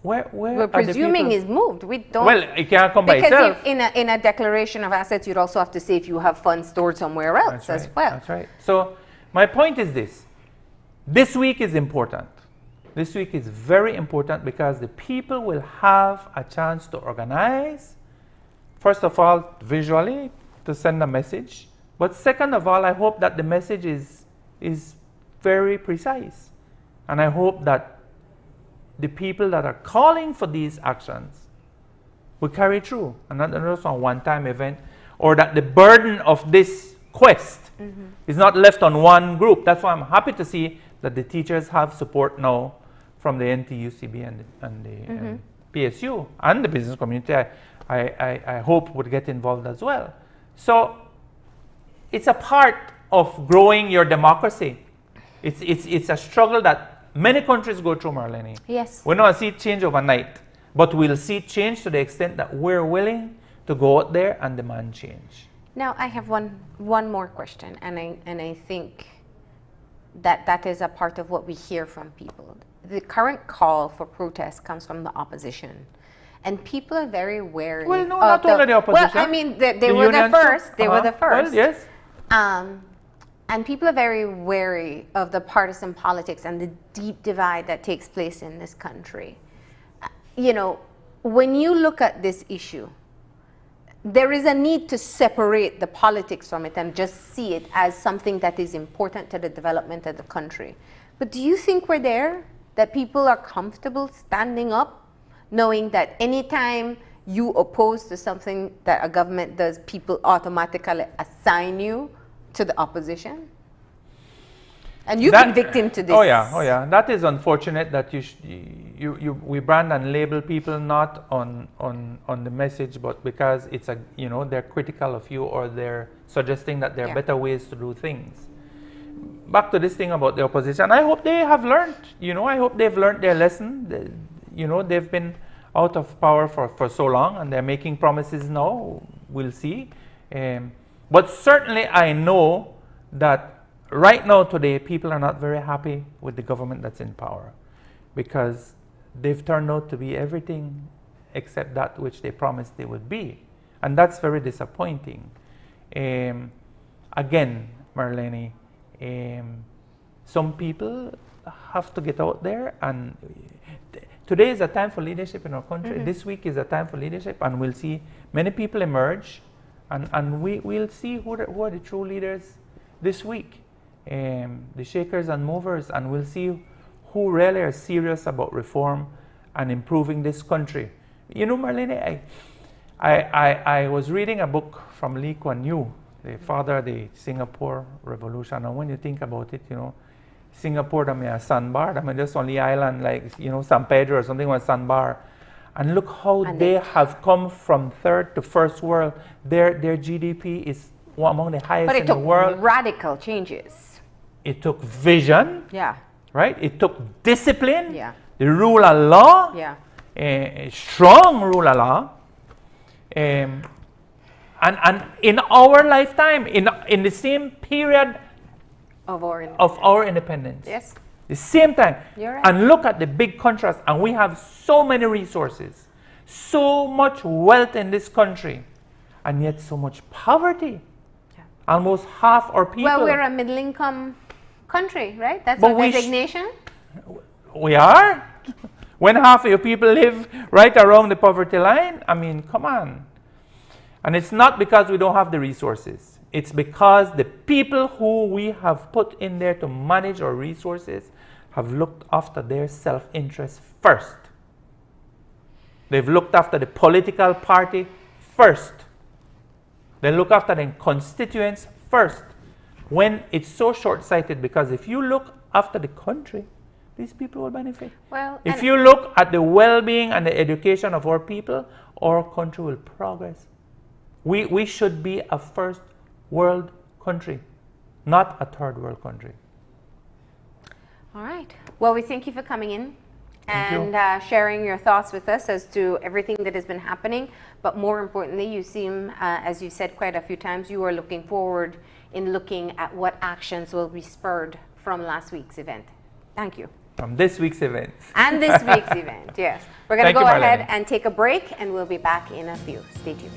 Where We're are the presuming people? is moved. We don't. Well, it can't come by itself. Because in a declaration of assets, you'd also have to say if you have funds stored somewhere else That's as right, well. That's right. So my point is this. This week is important. This week is very important because the people will have a chance to organize. First of all, visually, to send a message. But second of all, I hope that the message is very precise. And I hope that the people that are calling for these actions will carry through, and not just a one-time event, or that the burden of this quest is not left on one group. That's why I'm happy to see that the teachers have support now from the NTUCB and the PSU and the business community. I hope would get involved as well. So it's a part of growing your democracy. It's a struggle that many countries go through, Marlene. Yes. We're not see it change overnight, but we'll see change to the extent that we're willing to go out there and demand change. Now I have one more question, and I think that is a part of what we hear from people. The current call for protest comes from the opposition, and people are very wary. Well, no, of not only the opposition. Well, I mean, they The were the unions too. first. They were the first. Well, yes. And people are very wary of the partisan politics and the deep divide that takes place in this country. You know, when you look at this issue, there is a need to separate the politics from it and just see it as something that is important to the development of the country. But do you think we're there? That people are comfortable standing up, knowing that anytime you oppose to something that a government does, people automatically assign you to the opposition? And you've been victim to this. Oh yeah. That is unfortunate that we brand and label people not on the message, but because it's they're critical of you, or they're suggesting that there are better ways to do things. Back to this thing about the opposition, I hope they have learned. I hope they've learned their lesson. They've been out of power for so long, and they're making promises now. We'll see. But certainly I know that right now today people are not very happy with the government that's in power, because they've turned out to be everything except that which they promised they would be. And that's very disappointing. Again, Marlene, some people have to get out there, and today is a time for leadership in our country. This week is a time for leadership, and we'll see many people emerge, and we'll see who are the true leaders this week, the shakers and movers, and we'll see who really are serious about reform and improving this country. Marlene, I was reading a book from Lee Kuan Yew, the father of the Singapore Revolution, and when you think about it, Singapore, I mean, a sandbar, I mean, just on the island, like, San Pedro or something was sandbar. And look how they have come from third to first world. Their GDP is among the highest in the world. But it took radical changes. It took vision, Yeah. right? It took discipline, Yeah. the rule of law, Yeah. a strong rule of law. And in our lifetime, in the same period Of our of our independence. Yes. The same time. You're right. And look at the big contrast. And we have so many resources, so much wealth in this country, and yet so much poverty. Yeah. Almost half our people. Well, we're a middle income country, right? That's But our we sh- designation. We are? When half of your people live right around the poverty line? I mean, come on. And it's not because we don't have the resources. It's because the people who we have put in there to manage our resources have looked after their self-interest first. They've looked after the political party first. They look after their constituents first. When it's so short-sighted, because if you look after the country, these people will benefit. Well, If you look at the well-being and the education of our people, our country will progress. We should be a first world country, not a third world country. all right. Well, we thank you for coming in Thank you. and sharing your thoughts with us as to everything that has been happening. But more importantly, you seem, as you said quite a few times, you are looking forward in looking at what actions will be spurred from last week's event. Thank you. From this week's event. And this week's event, yes. We're going to Thank go you, ahead Marlene. and take a break, and we'll be back in a few. Stay tuned.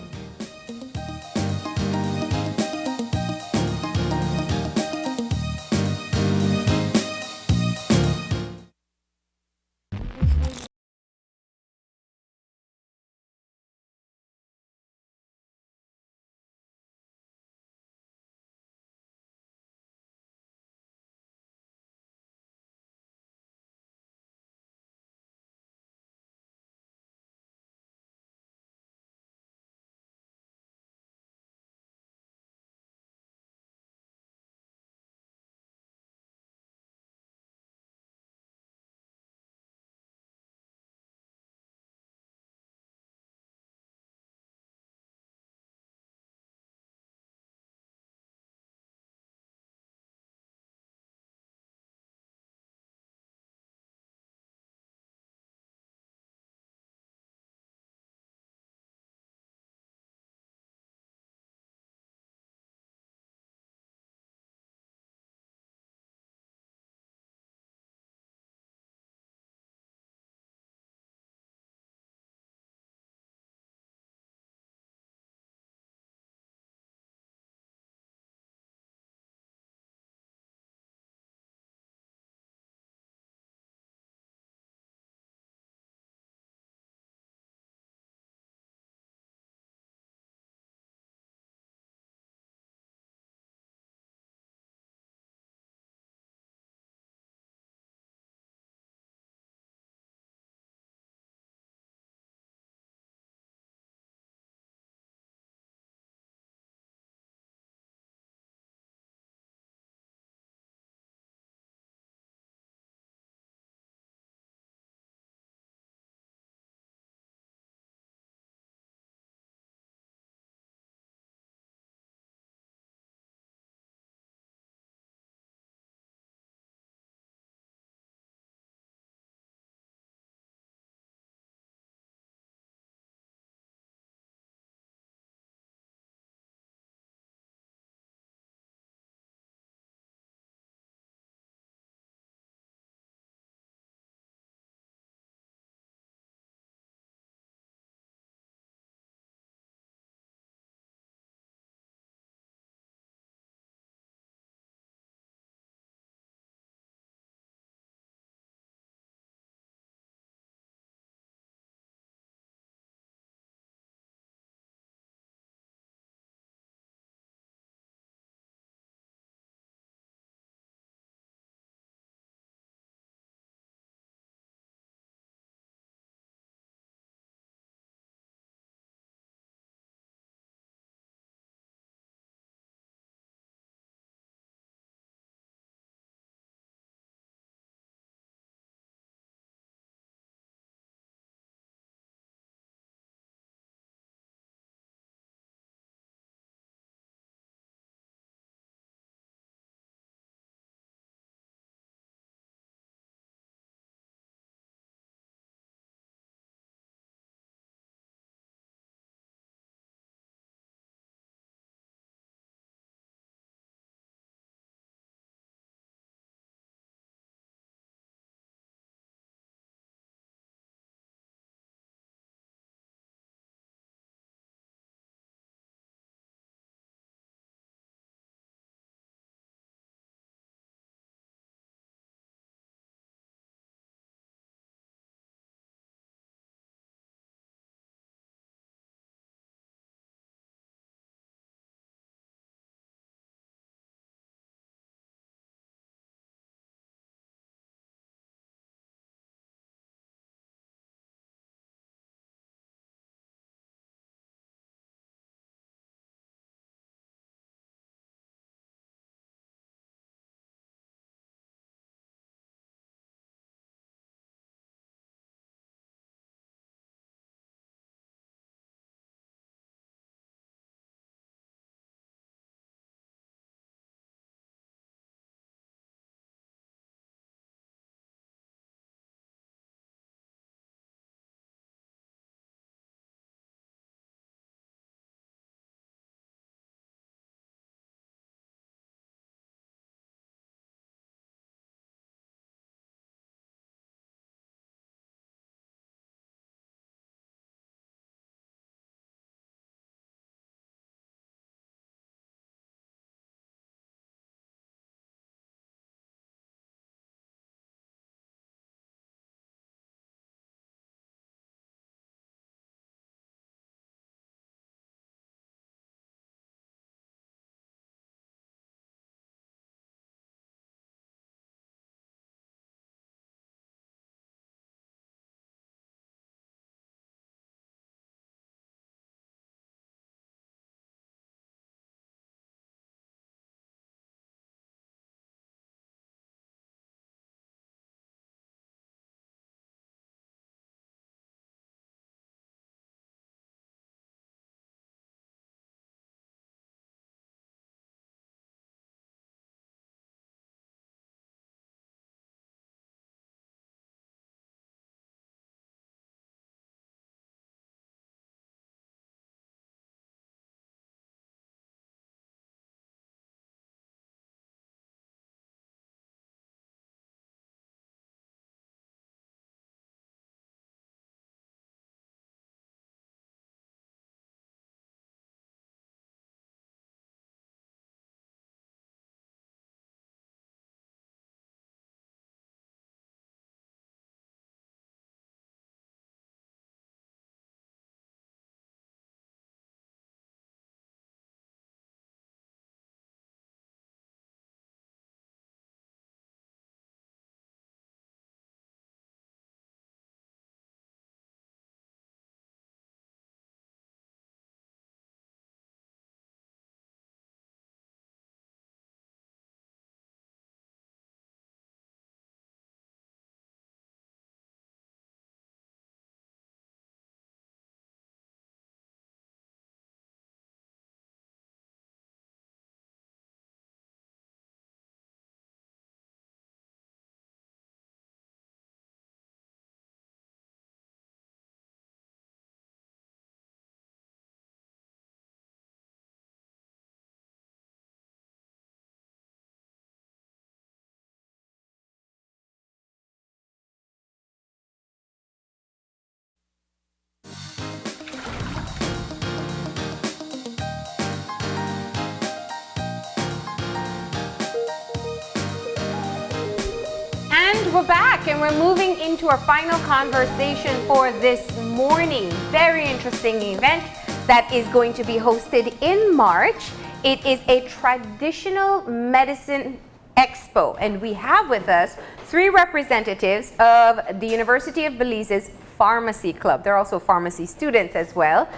we're back and we're moving into our final conversation for this morning. Very interesting event that is going to be hosted in March. It is a traditional medicine expo, and we have with us 3 representatives of the University of Belize's Pharmacy Club. They're also pharmacy students as well.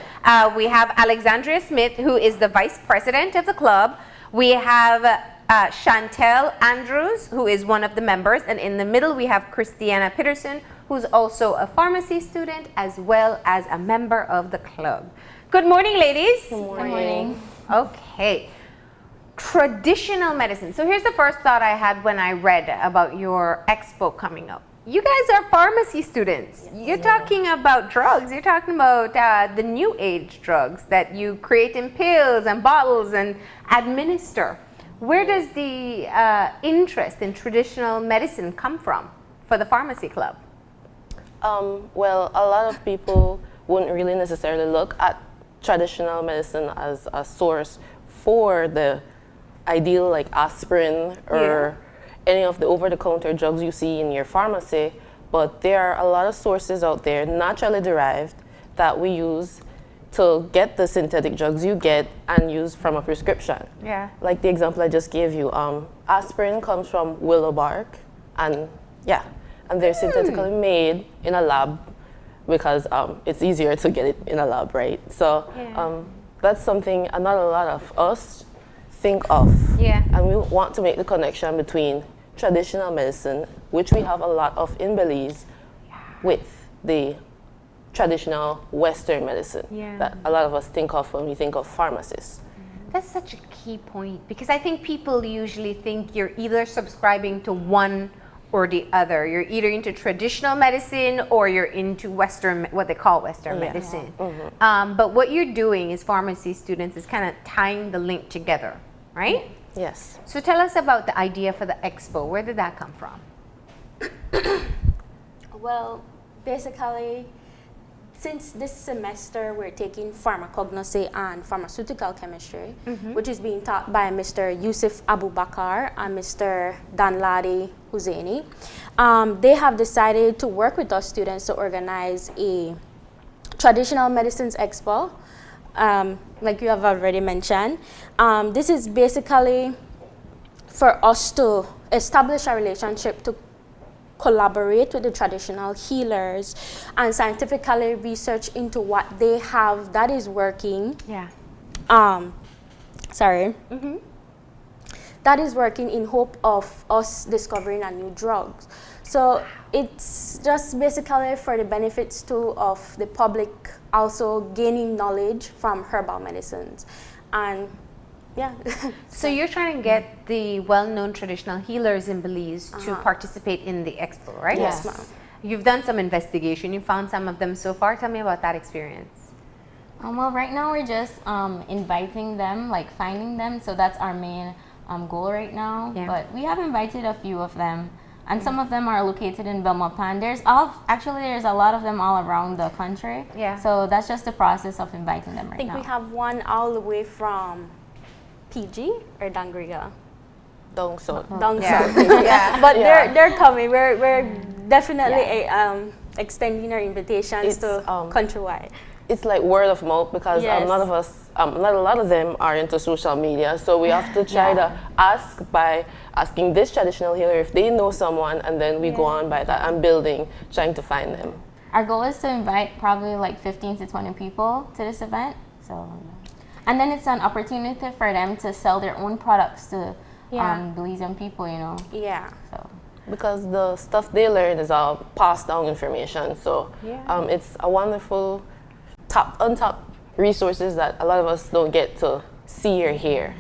We have Alexandria Smith, who is the vice president of the club. We have Chantel Andrews, who is one of the members, and in the middle we have Christiana Peterson, who's also a pharmacy student as well as a member of the club. Good morning, ladies. Good morning. Okay. Traditional medicine. So here's the first thought I had when I read about your expo coming up. You guys are pharmacy students. You're talking about drugs. You're talking about the new age drugs that you create in pills and bottles and administer. Where does the interest in traditional medicine come from for the pharmacy club? Well, a lot of people wouldn't really necessarily look at traditional medicine as a source for the ideal, like aspirin or any of the over-the-counter drugs you see in your pharmacy, but there are a lot of sources out there, naturally derived, that we use to get the synthetic drugs you get and use from a prescription. Yeah. Like the example I just gave you, aspirin comes from willow bark, and they're synthetically made in a lab because it's easier to get it in a lab, right? So that's something not a lot of us think of. Yeah. And we want to make the connection between traditional medicine, which we have a lot of in Belize, with the traditional Western medicine that a lot of us think of when we think of pharmacists. That's such a key point, because I think people usually think you're either subscribing to one or the other. You're either into traditional medicine or you're into Western, what they call Western medicine. But what you're doing as pharmacy students is kind of tying the link together, right? Yes. So tell us about the idea for the expo. Where did that come from? Well, basically, since this semester we're taking pharmacognosy and pharmaceutical chemistry, which is being taught by Mr. Yusuf Abubakar and Mr. Danladi Husseini, they have decided to work with us students to organize a traditional medicines expo, like you have already mentioned. This is basically for us to establish a relationship to collaborate with the traditional healers and scientifically research into what they have that is working. That is working in hope of us discovering a new drug. So it's just basically for the benefits too of the public also gaining knowledge from herbal medicines. And So you're trying to get the well-known traditional healers in Belize to participate in the expo, right? Yes, ma'am. You've done some investigation. You found some of them so far. Tell me about that experience. Well, right now we're just inviting them, like finding them. So that's our main goal right now. Yeah. But we have invited a few of them. And some of them are located in Belmopan. There's a lot of them all around the country. Yeah. So that's just the process of inviting them right now. I think we have one all the way from PG or Dangriga. Dong so. But they're coming. We're definitely extending our invitations to countrywide. It's like word of mouth because Yes. none of us, not a lot of them are into social media. So we have to try to ask by asking this traditional healer if they know someone, and then we go on by that and building, trying to find them. Our goal is to invite probably like 15 to 20 people to this event. So, and then it's an opportunity for them to sell their own products to Belizean people, you know. Yeah. So. Because the stuff they learn is all passed down information. So it's a wonderful untapped resources that a lot of us don't get to see or hear.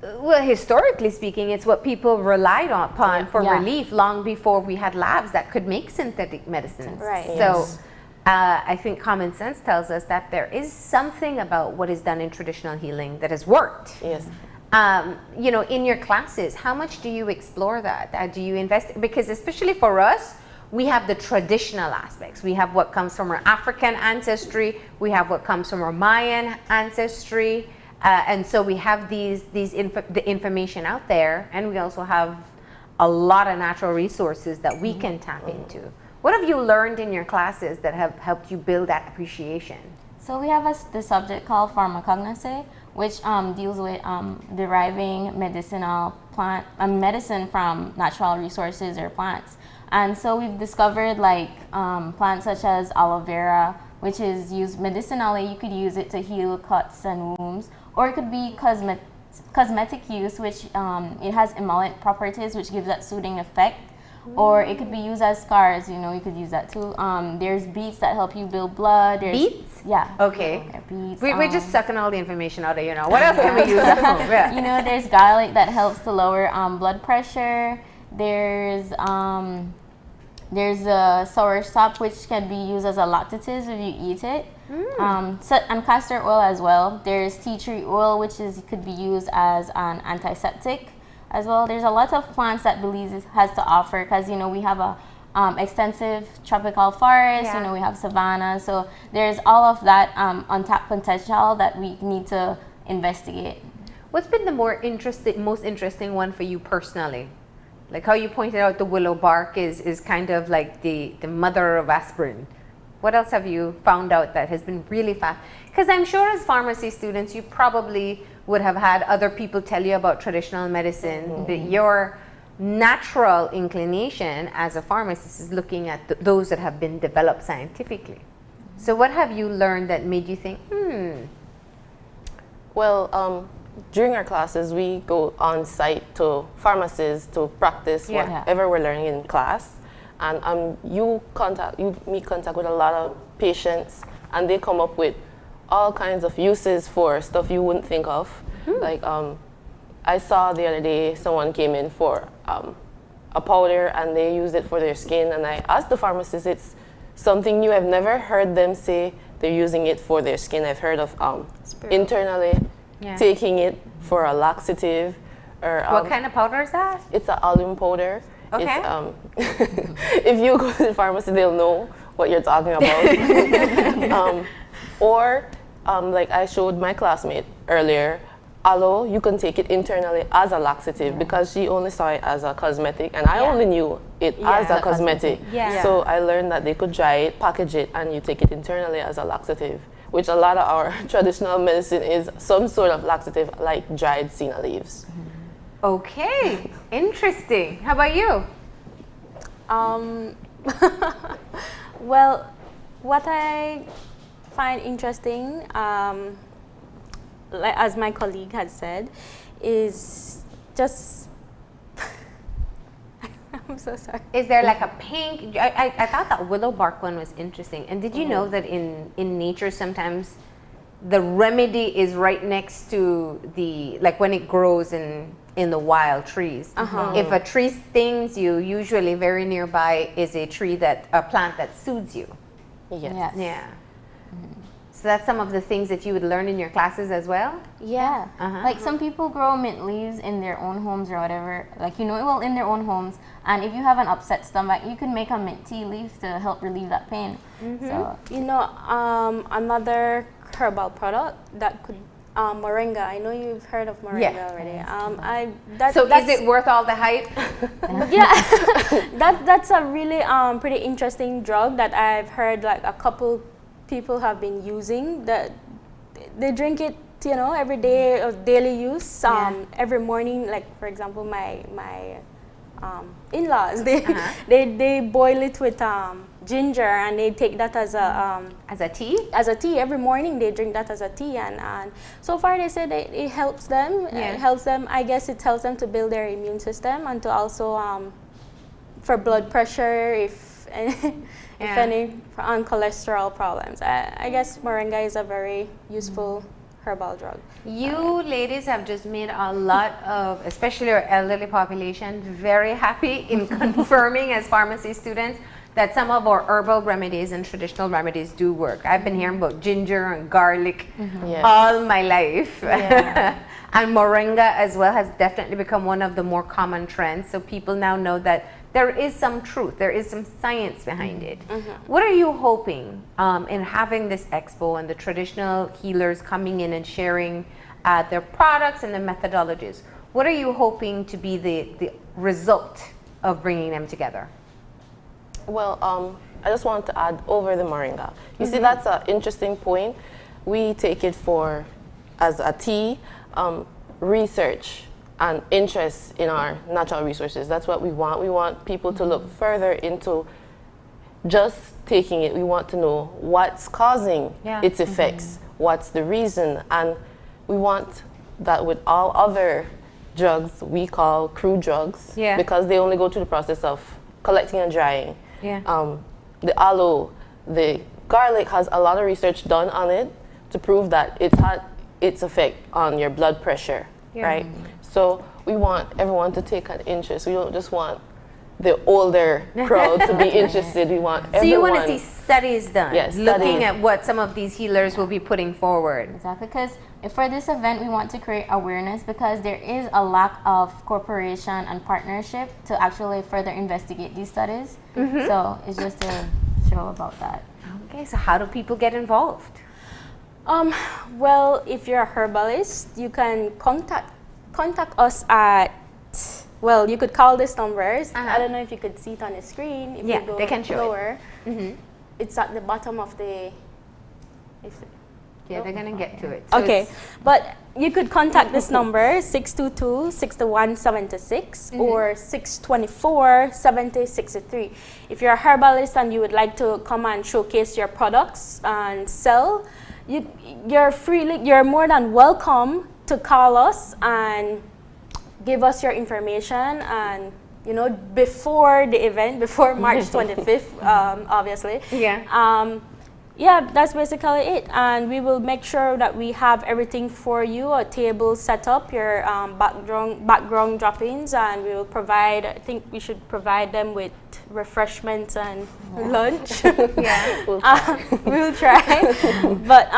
Well, historically speaking, it's what people relied upon for Yeah. relief long before we had labs that could make synthetic medicines. Right. So I think common sense tells us that there is something about what is done in traditional healing that has worked. Yes. You know, in your classes, how much do you explore that? Do you invest? Because especially for us, we have the traditional aspects. We have what comes from our African ancestry. We have what comes from our Mayan ancestry. And so we have the information out there, and we also have a lot of natural resources that we can tap into. What have you learned in your classes that have helped you build that appreciation? So we have the subject called pharmacognosy, which deals with deriving medicine from natural resources or plants. And so we've discovered like plants such as aloe vera, which is used medicinally. You could use it to heal cuts and wounds, or it could be cosmetic use, which it has emollient properties, which gives that soothing effect. Or it could be used as scars, you know, you could use that too. There's beets that help you build blood. There's, Beets? Yeah. Okay. Yeah, beets. We're just sucking all the information out of you now. What else can we use at home? Yeah. You know, there's garlic that helps to lower blood pressure. There's a soursop, which can be used as a laxative if you eat it. And castor oil as well. There's tea tree oil, which could be used as an antiseptic as well. There's a lot of plants that Belize has to offer, because you know we have a extensive tropical forest. Yeah. You know, we have savanna, so there's all of that untapped potential that we need to investigate. What's been the most interesting one for you personally? Like how you pointed out, the willow bark is kind of like the mother of aspirin. What else have you found out that has been really fast? Because I'm sure as pharmacy students, you probably would have had other people tell you about traditional medicine, but your natural inclination as a pharmacist is looking at those that have been developed scientifically. So what have you learned that made you think, Well, during our classes, we go on site to pharmacies to practice whatever we're learning in class. And you make contact with a lot of patients, and they come up with all kinds of uses for stuff you wouldn't think of. Like I saw the other day someone came in for a powder, and they use it for their skin. And I asked the pharmacist, it's something new. I've never heard them say they're using it for their skin. I've heard of internally taking it for a laxative. Or what kind of powder is that? It's an alum powder. Okay. It's, if you go to the pharmacy, they'll know what you're talking about. Like I showed my classmate earlier, aloe, you can take it internally as a laxative, because she only saw it as a cosmetic, and I only knew it as a cosmetic. So I learned that they could dry it, package it, and you take it internally as a laxative, which a lot of our traditional medicine is some sort of laxative, like dried senna leaves. Okay, interesting. How about you? Well, what I find interesting, like as my colleague had said, is just I'm so sorry. Is there like a pink? I thought that willow bark one was interesting. And did you know that in nature sometimes the remedy is right next to the, like when it grows in the wild trees. If a tree stings you, usually very nearby is a plant that soothes you. Yes. Yeah. So that's some of the things that you would learn in your classes as well? Yeah. Like some people grow mint leaves in their own homes or whatever. Like, you know, well, in their own homes. And if you have an upset stomach, you can make a mint tea leaf to help relieve that pain. So, You know, another herbal product that could moringa. I know you've heard of moringa already. So is it worth all the hype? That's a really pretty interesting drug that I've heard like a couple people have been using. That they drink it, you know, every day of daily use. Every morning, like for example, my in-laws, they boil it with ginger, and they take that as a tea. As a tea every morning. They drink that as a tea, and so far they say that it helps them. It helps them. I guess it helps them to build their immune system, and to also for blood pressure, if any, on cholesterol problems. I guess moringa is a very useful herbal drug. You ladies have just made a lot of, especially our elderly population, very happy in confirming as pharmacy students that some of our herbal remedies and traditional remedies do work. I've been hearing about ginger and garlic all my life. And moringa as well has definitely become one of the more common trends. So people now know that there is some truth, there is some science behind it. What are you hoping in having this expo and the traditional healers coming in and sharing their products and the methodologies? What are you hoping to be the result of bringing them together? Well, I just want to add over the moringa. You see, that's an interesting point. We take it for, as a tea, research and interest in our natural resources. That's what we want. We want people to look further into just taking it. We want to know what's causing its effects, what's the reason, and we want that with all other drugs we call crude drugs, because they only go through the process of collecting and drying. The aloe, the garlic has a lot of research done on it to prove that it's had its effect on your blood pressure, right? So we want everyone to take an interest. We don't just want the older crowd to be interested. We want everyone. So you want to see studies done, yes, looking at what some of these healers will be putting forward. Exactly, because for this event, we want to create awareness because there is a lack of cooperation and partnership to actually further investigate these studies. So it's just to show about that. Okay, so how do people get involved? Well, if you're a herbalist, you can contact us at, well, you could call these numbers. I don't know if you could see it on the screen. If you go they can show lower, it's at the bottom of the. They're gonna get to it. So Okay, but you could contact this number 622-6176 or 624-7063. If you're a herbalist and you would like to come and showcase your products and sell, you're more than welcome to call us and give us your information, and before the event, before March 25th, obviously. Yeah, that's basically it, and we will make sure that we have everything for you, a table set up, your background drop-ins, and we will provide, I think we should provide them with refreshments and lunch. We'll try. But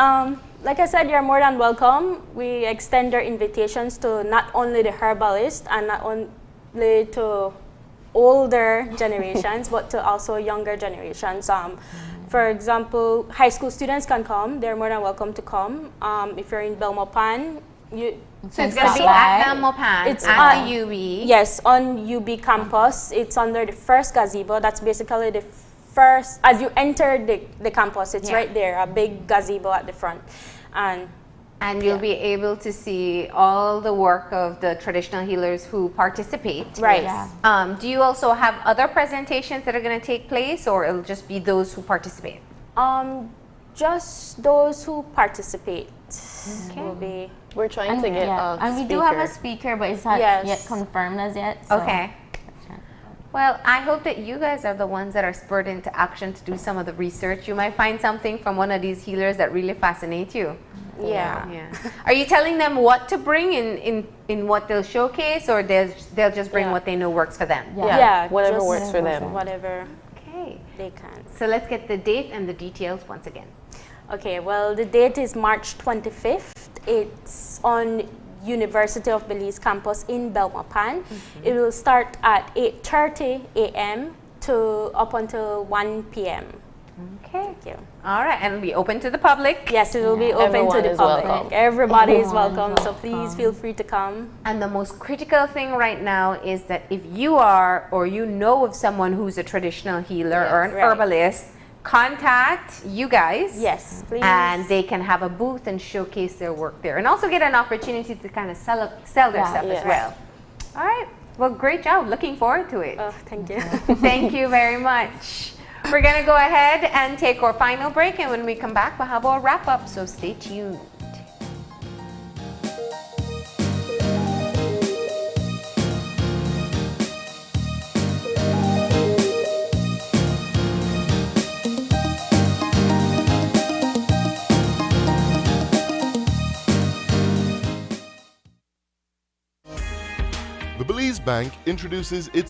like I said, you're more than welcome. We extend our invitations to not only the herbalists and not only to older generations, but to also younger generations. For example, high school students can come. They're more than welcome to come. If you're in Belmopan, so it's going to be at Belmopan, it's at the UB. Yes, on UB campus. It's under the first gazebo. That's basically the first, as you enter the campus, it's right there, a big gazebo at the front. And you'll be able to see all the work of the traditional healers who participate. Right. Do you also have other presentations that are going to take place, or it'll just be those who participate? Just those who participate will be. We're trying to get a and we speaker. do have a speaker, but it's not yet confirmed as yet. So. Okay. Well, I hope that you guys are the ones that are spurred into action to do some of the research. You might find something from one of these healers that really fascinate you. Yeah. Are you telling them what to bring in what they'll showcase, or they'll just bring what they know works for them? Yeah, whatever just works for them. Whatever Okay. they can. So let's get the date and the details once again. Okay, well, the date is March 25th. It's on University of Belize campus in Belmopan. It will start at 8:30 a.m. to up until 1 p.m. Okay. Thank you. All right, and it'll be open to the public. Yes, it will be open Everyone to the is public. welcome. Everybody is welcome, so please feel free to come. And the most critical thing right now is that if you are, or you know of someone who's a traditional healer or an herbalist, contact you guys. Yes, please. And they can have a booth and showcase their work there, and also get an opportunity to kind of sell their stuff as well. All right. Well, great job. Looking forward to it. Oh, thank you. Thank you very much. We're going to go ahead and take our final break, and when we come back, we'll have our wrap up, so stay tuned. The Belize Bank introduces its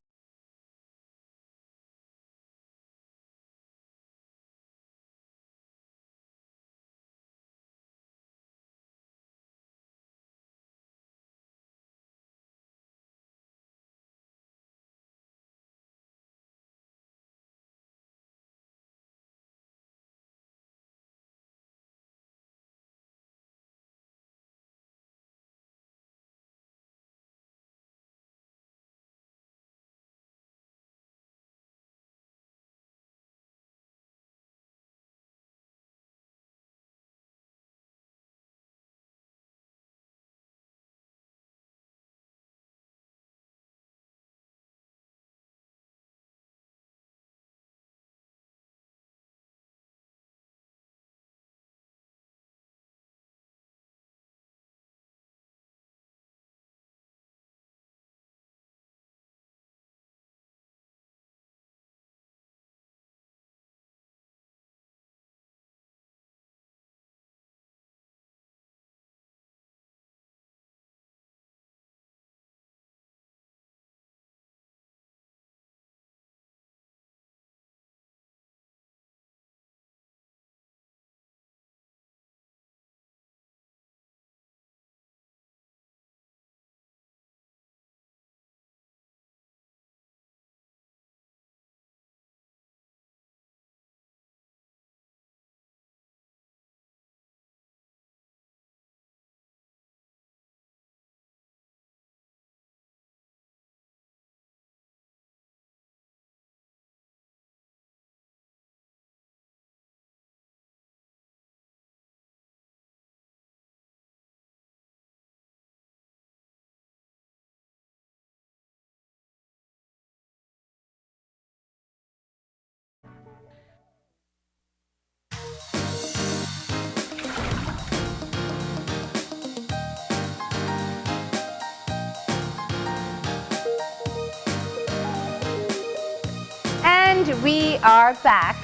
And we are back.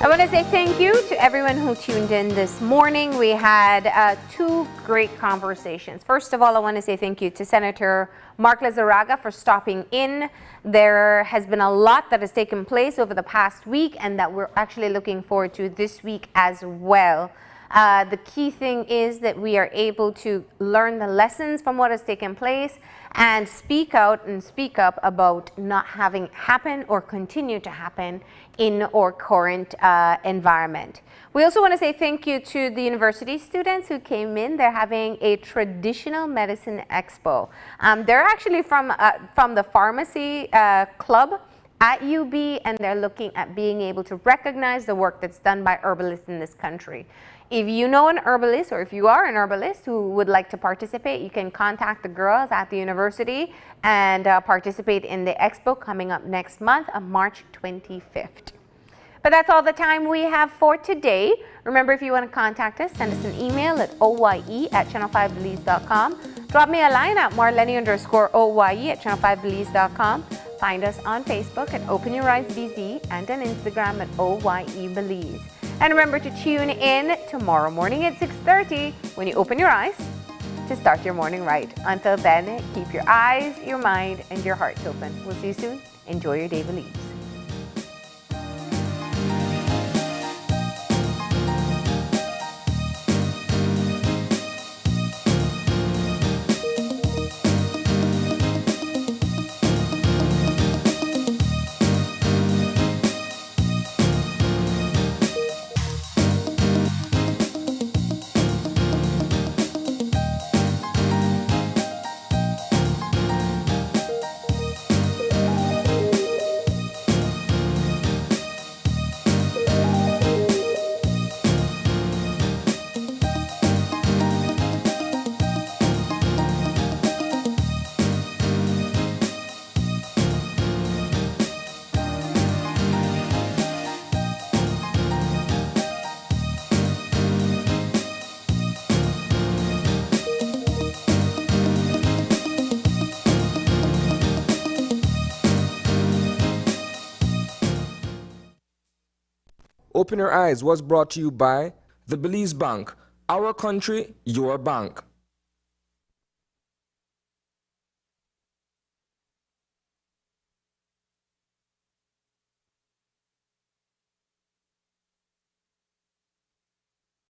I want to say thank you to everyone who tuned in this morning. We had two great conversations. First of all, I want to say thank you to Senator Mark Lizarraga for stopping in. There has been a lot that has taken place over the past week and that we're actually looking forward to this week as well. The key thing is that we are able to learn the lessons from what has taken place and speak out and speak up about not having happen or continue to happen in our current environment. We also want to say thank you to the university students who came in. They're having a traditional medicine expo. They're actually from the pharmacy club at UB, and they're looking at being able to recognize the work that's done by herbalists in this country. If you know an herbalist, or if you are an herbalist who would like to participate, you can contact the girls at the university and participate in the expo coming up next month on March 25th. But that's all the time we have for today. Remember, if you want to contact us, send us an email at oye@channel5belize.com. Drop me a line at marlene_oye@channel5belize.com. Find us on Facebook at Open Your Eyes BZ and on Instagram at OYE Belize. And remember to tune in tomorrow morning at 6:30 when you open your eyes to start your morning right. Until then, keep your eyes, your mind, and your hearts open. We'll see you soon. Enjoy your day, Belize. Open Your Eyes was brought to you by the Belize Bank, our country, your bank.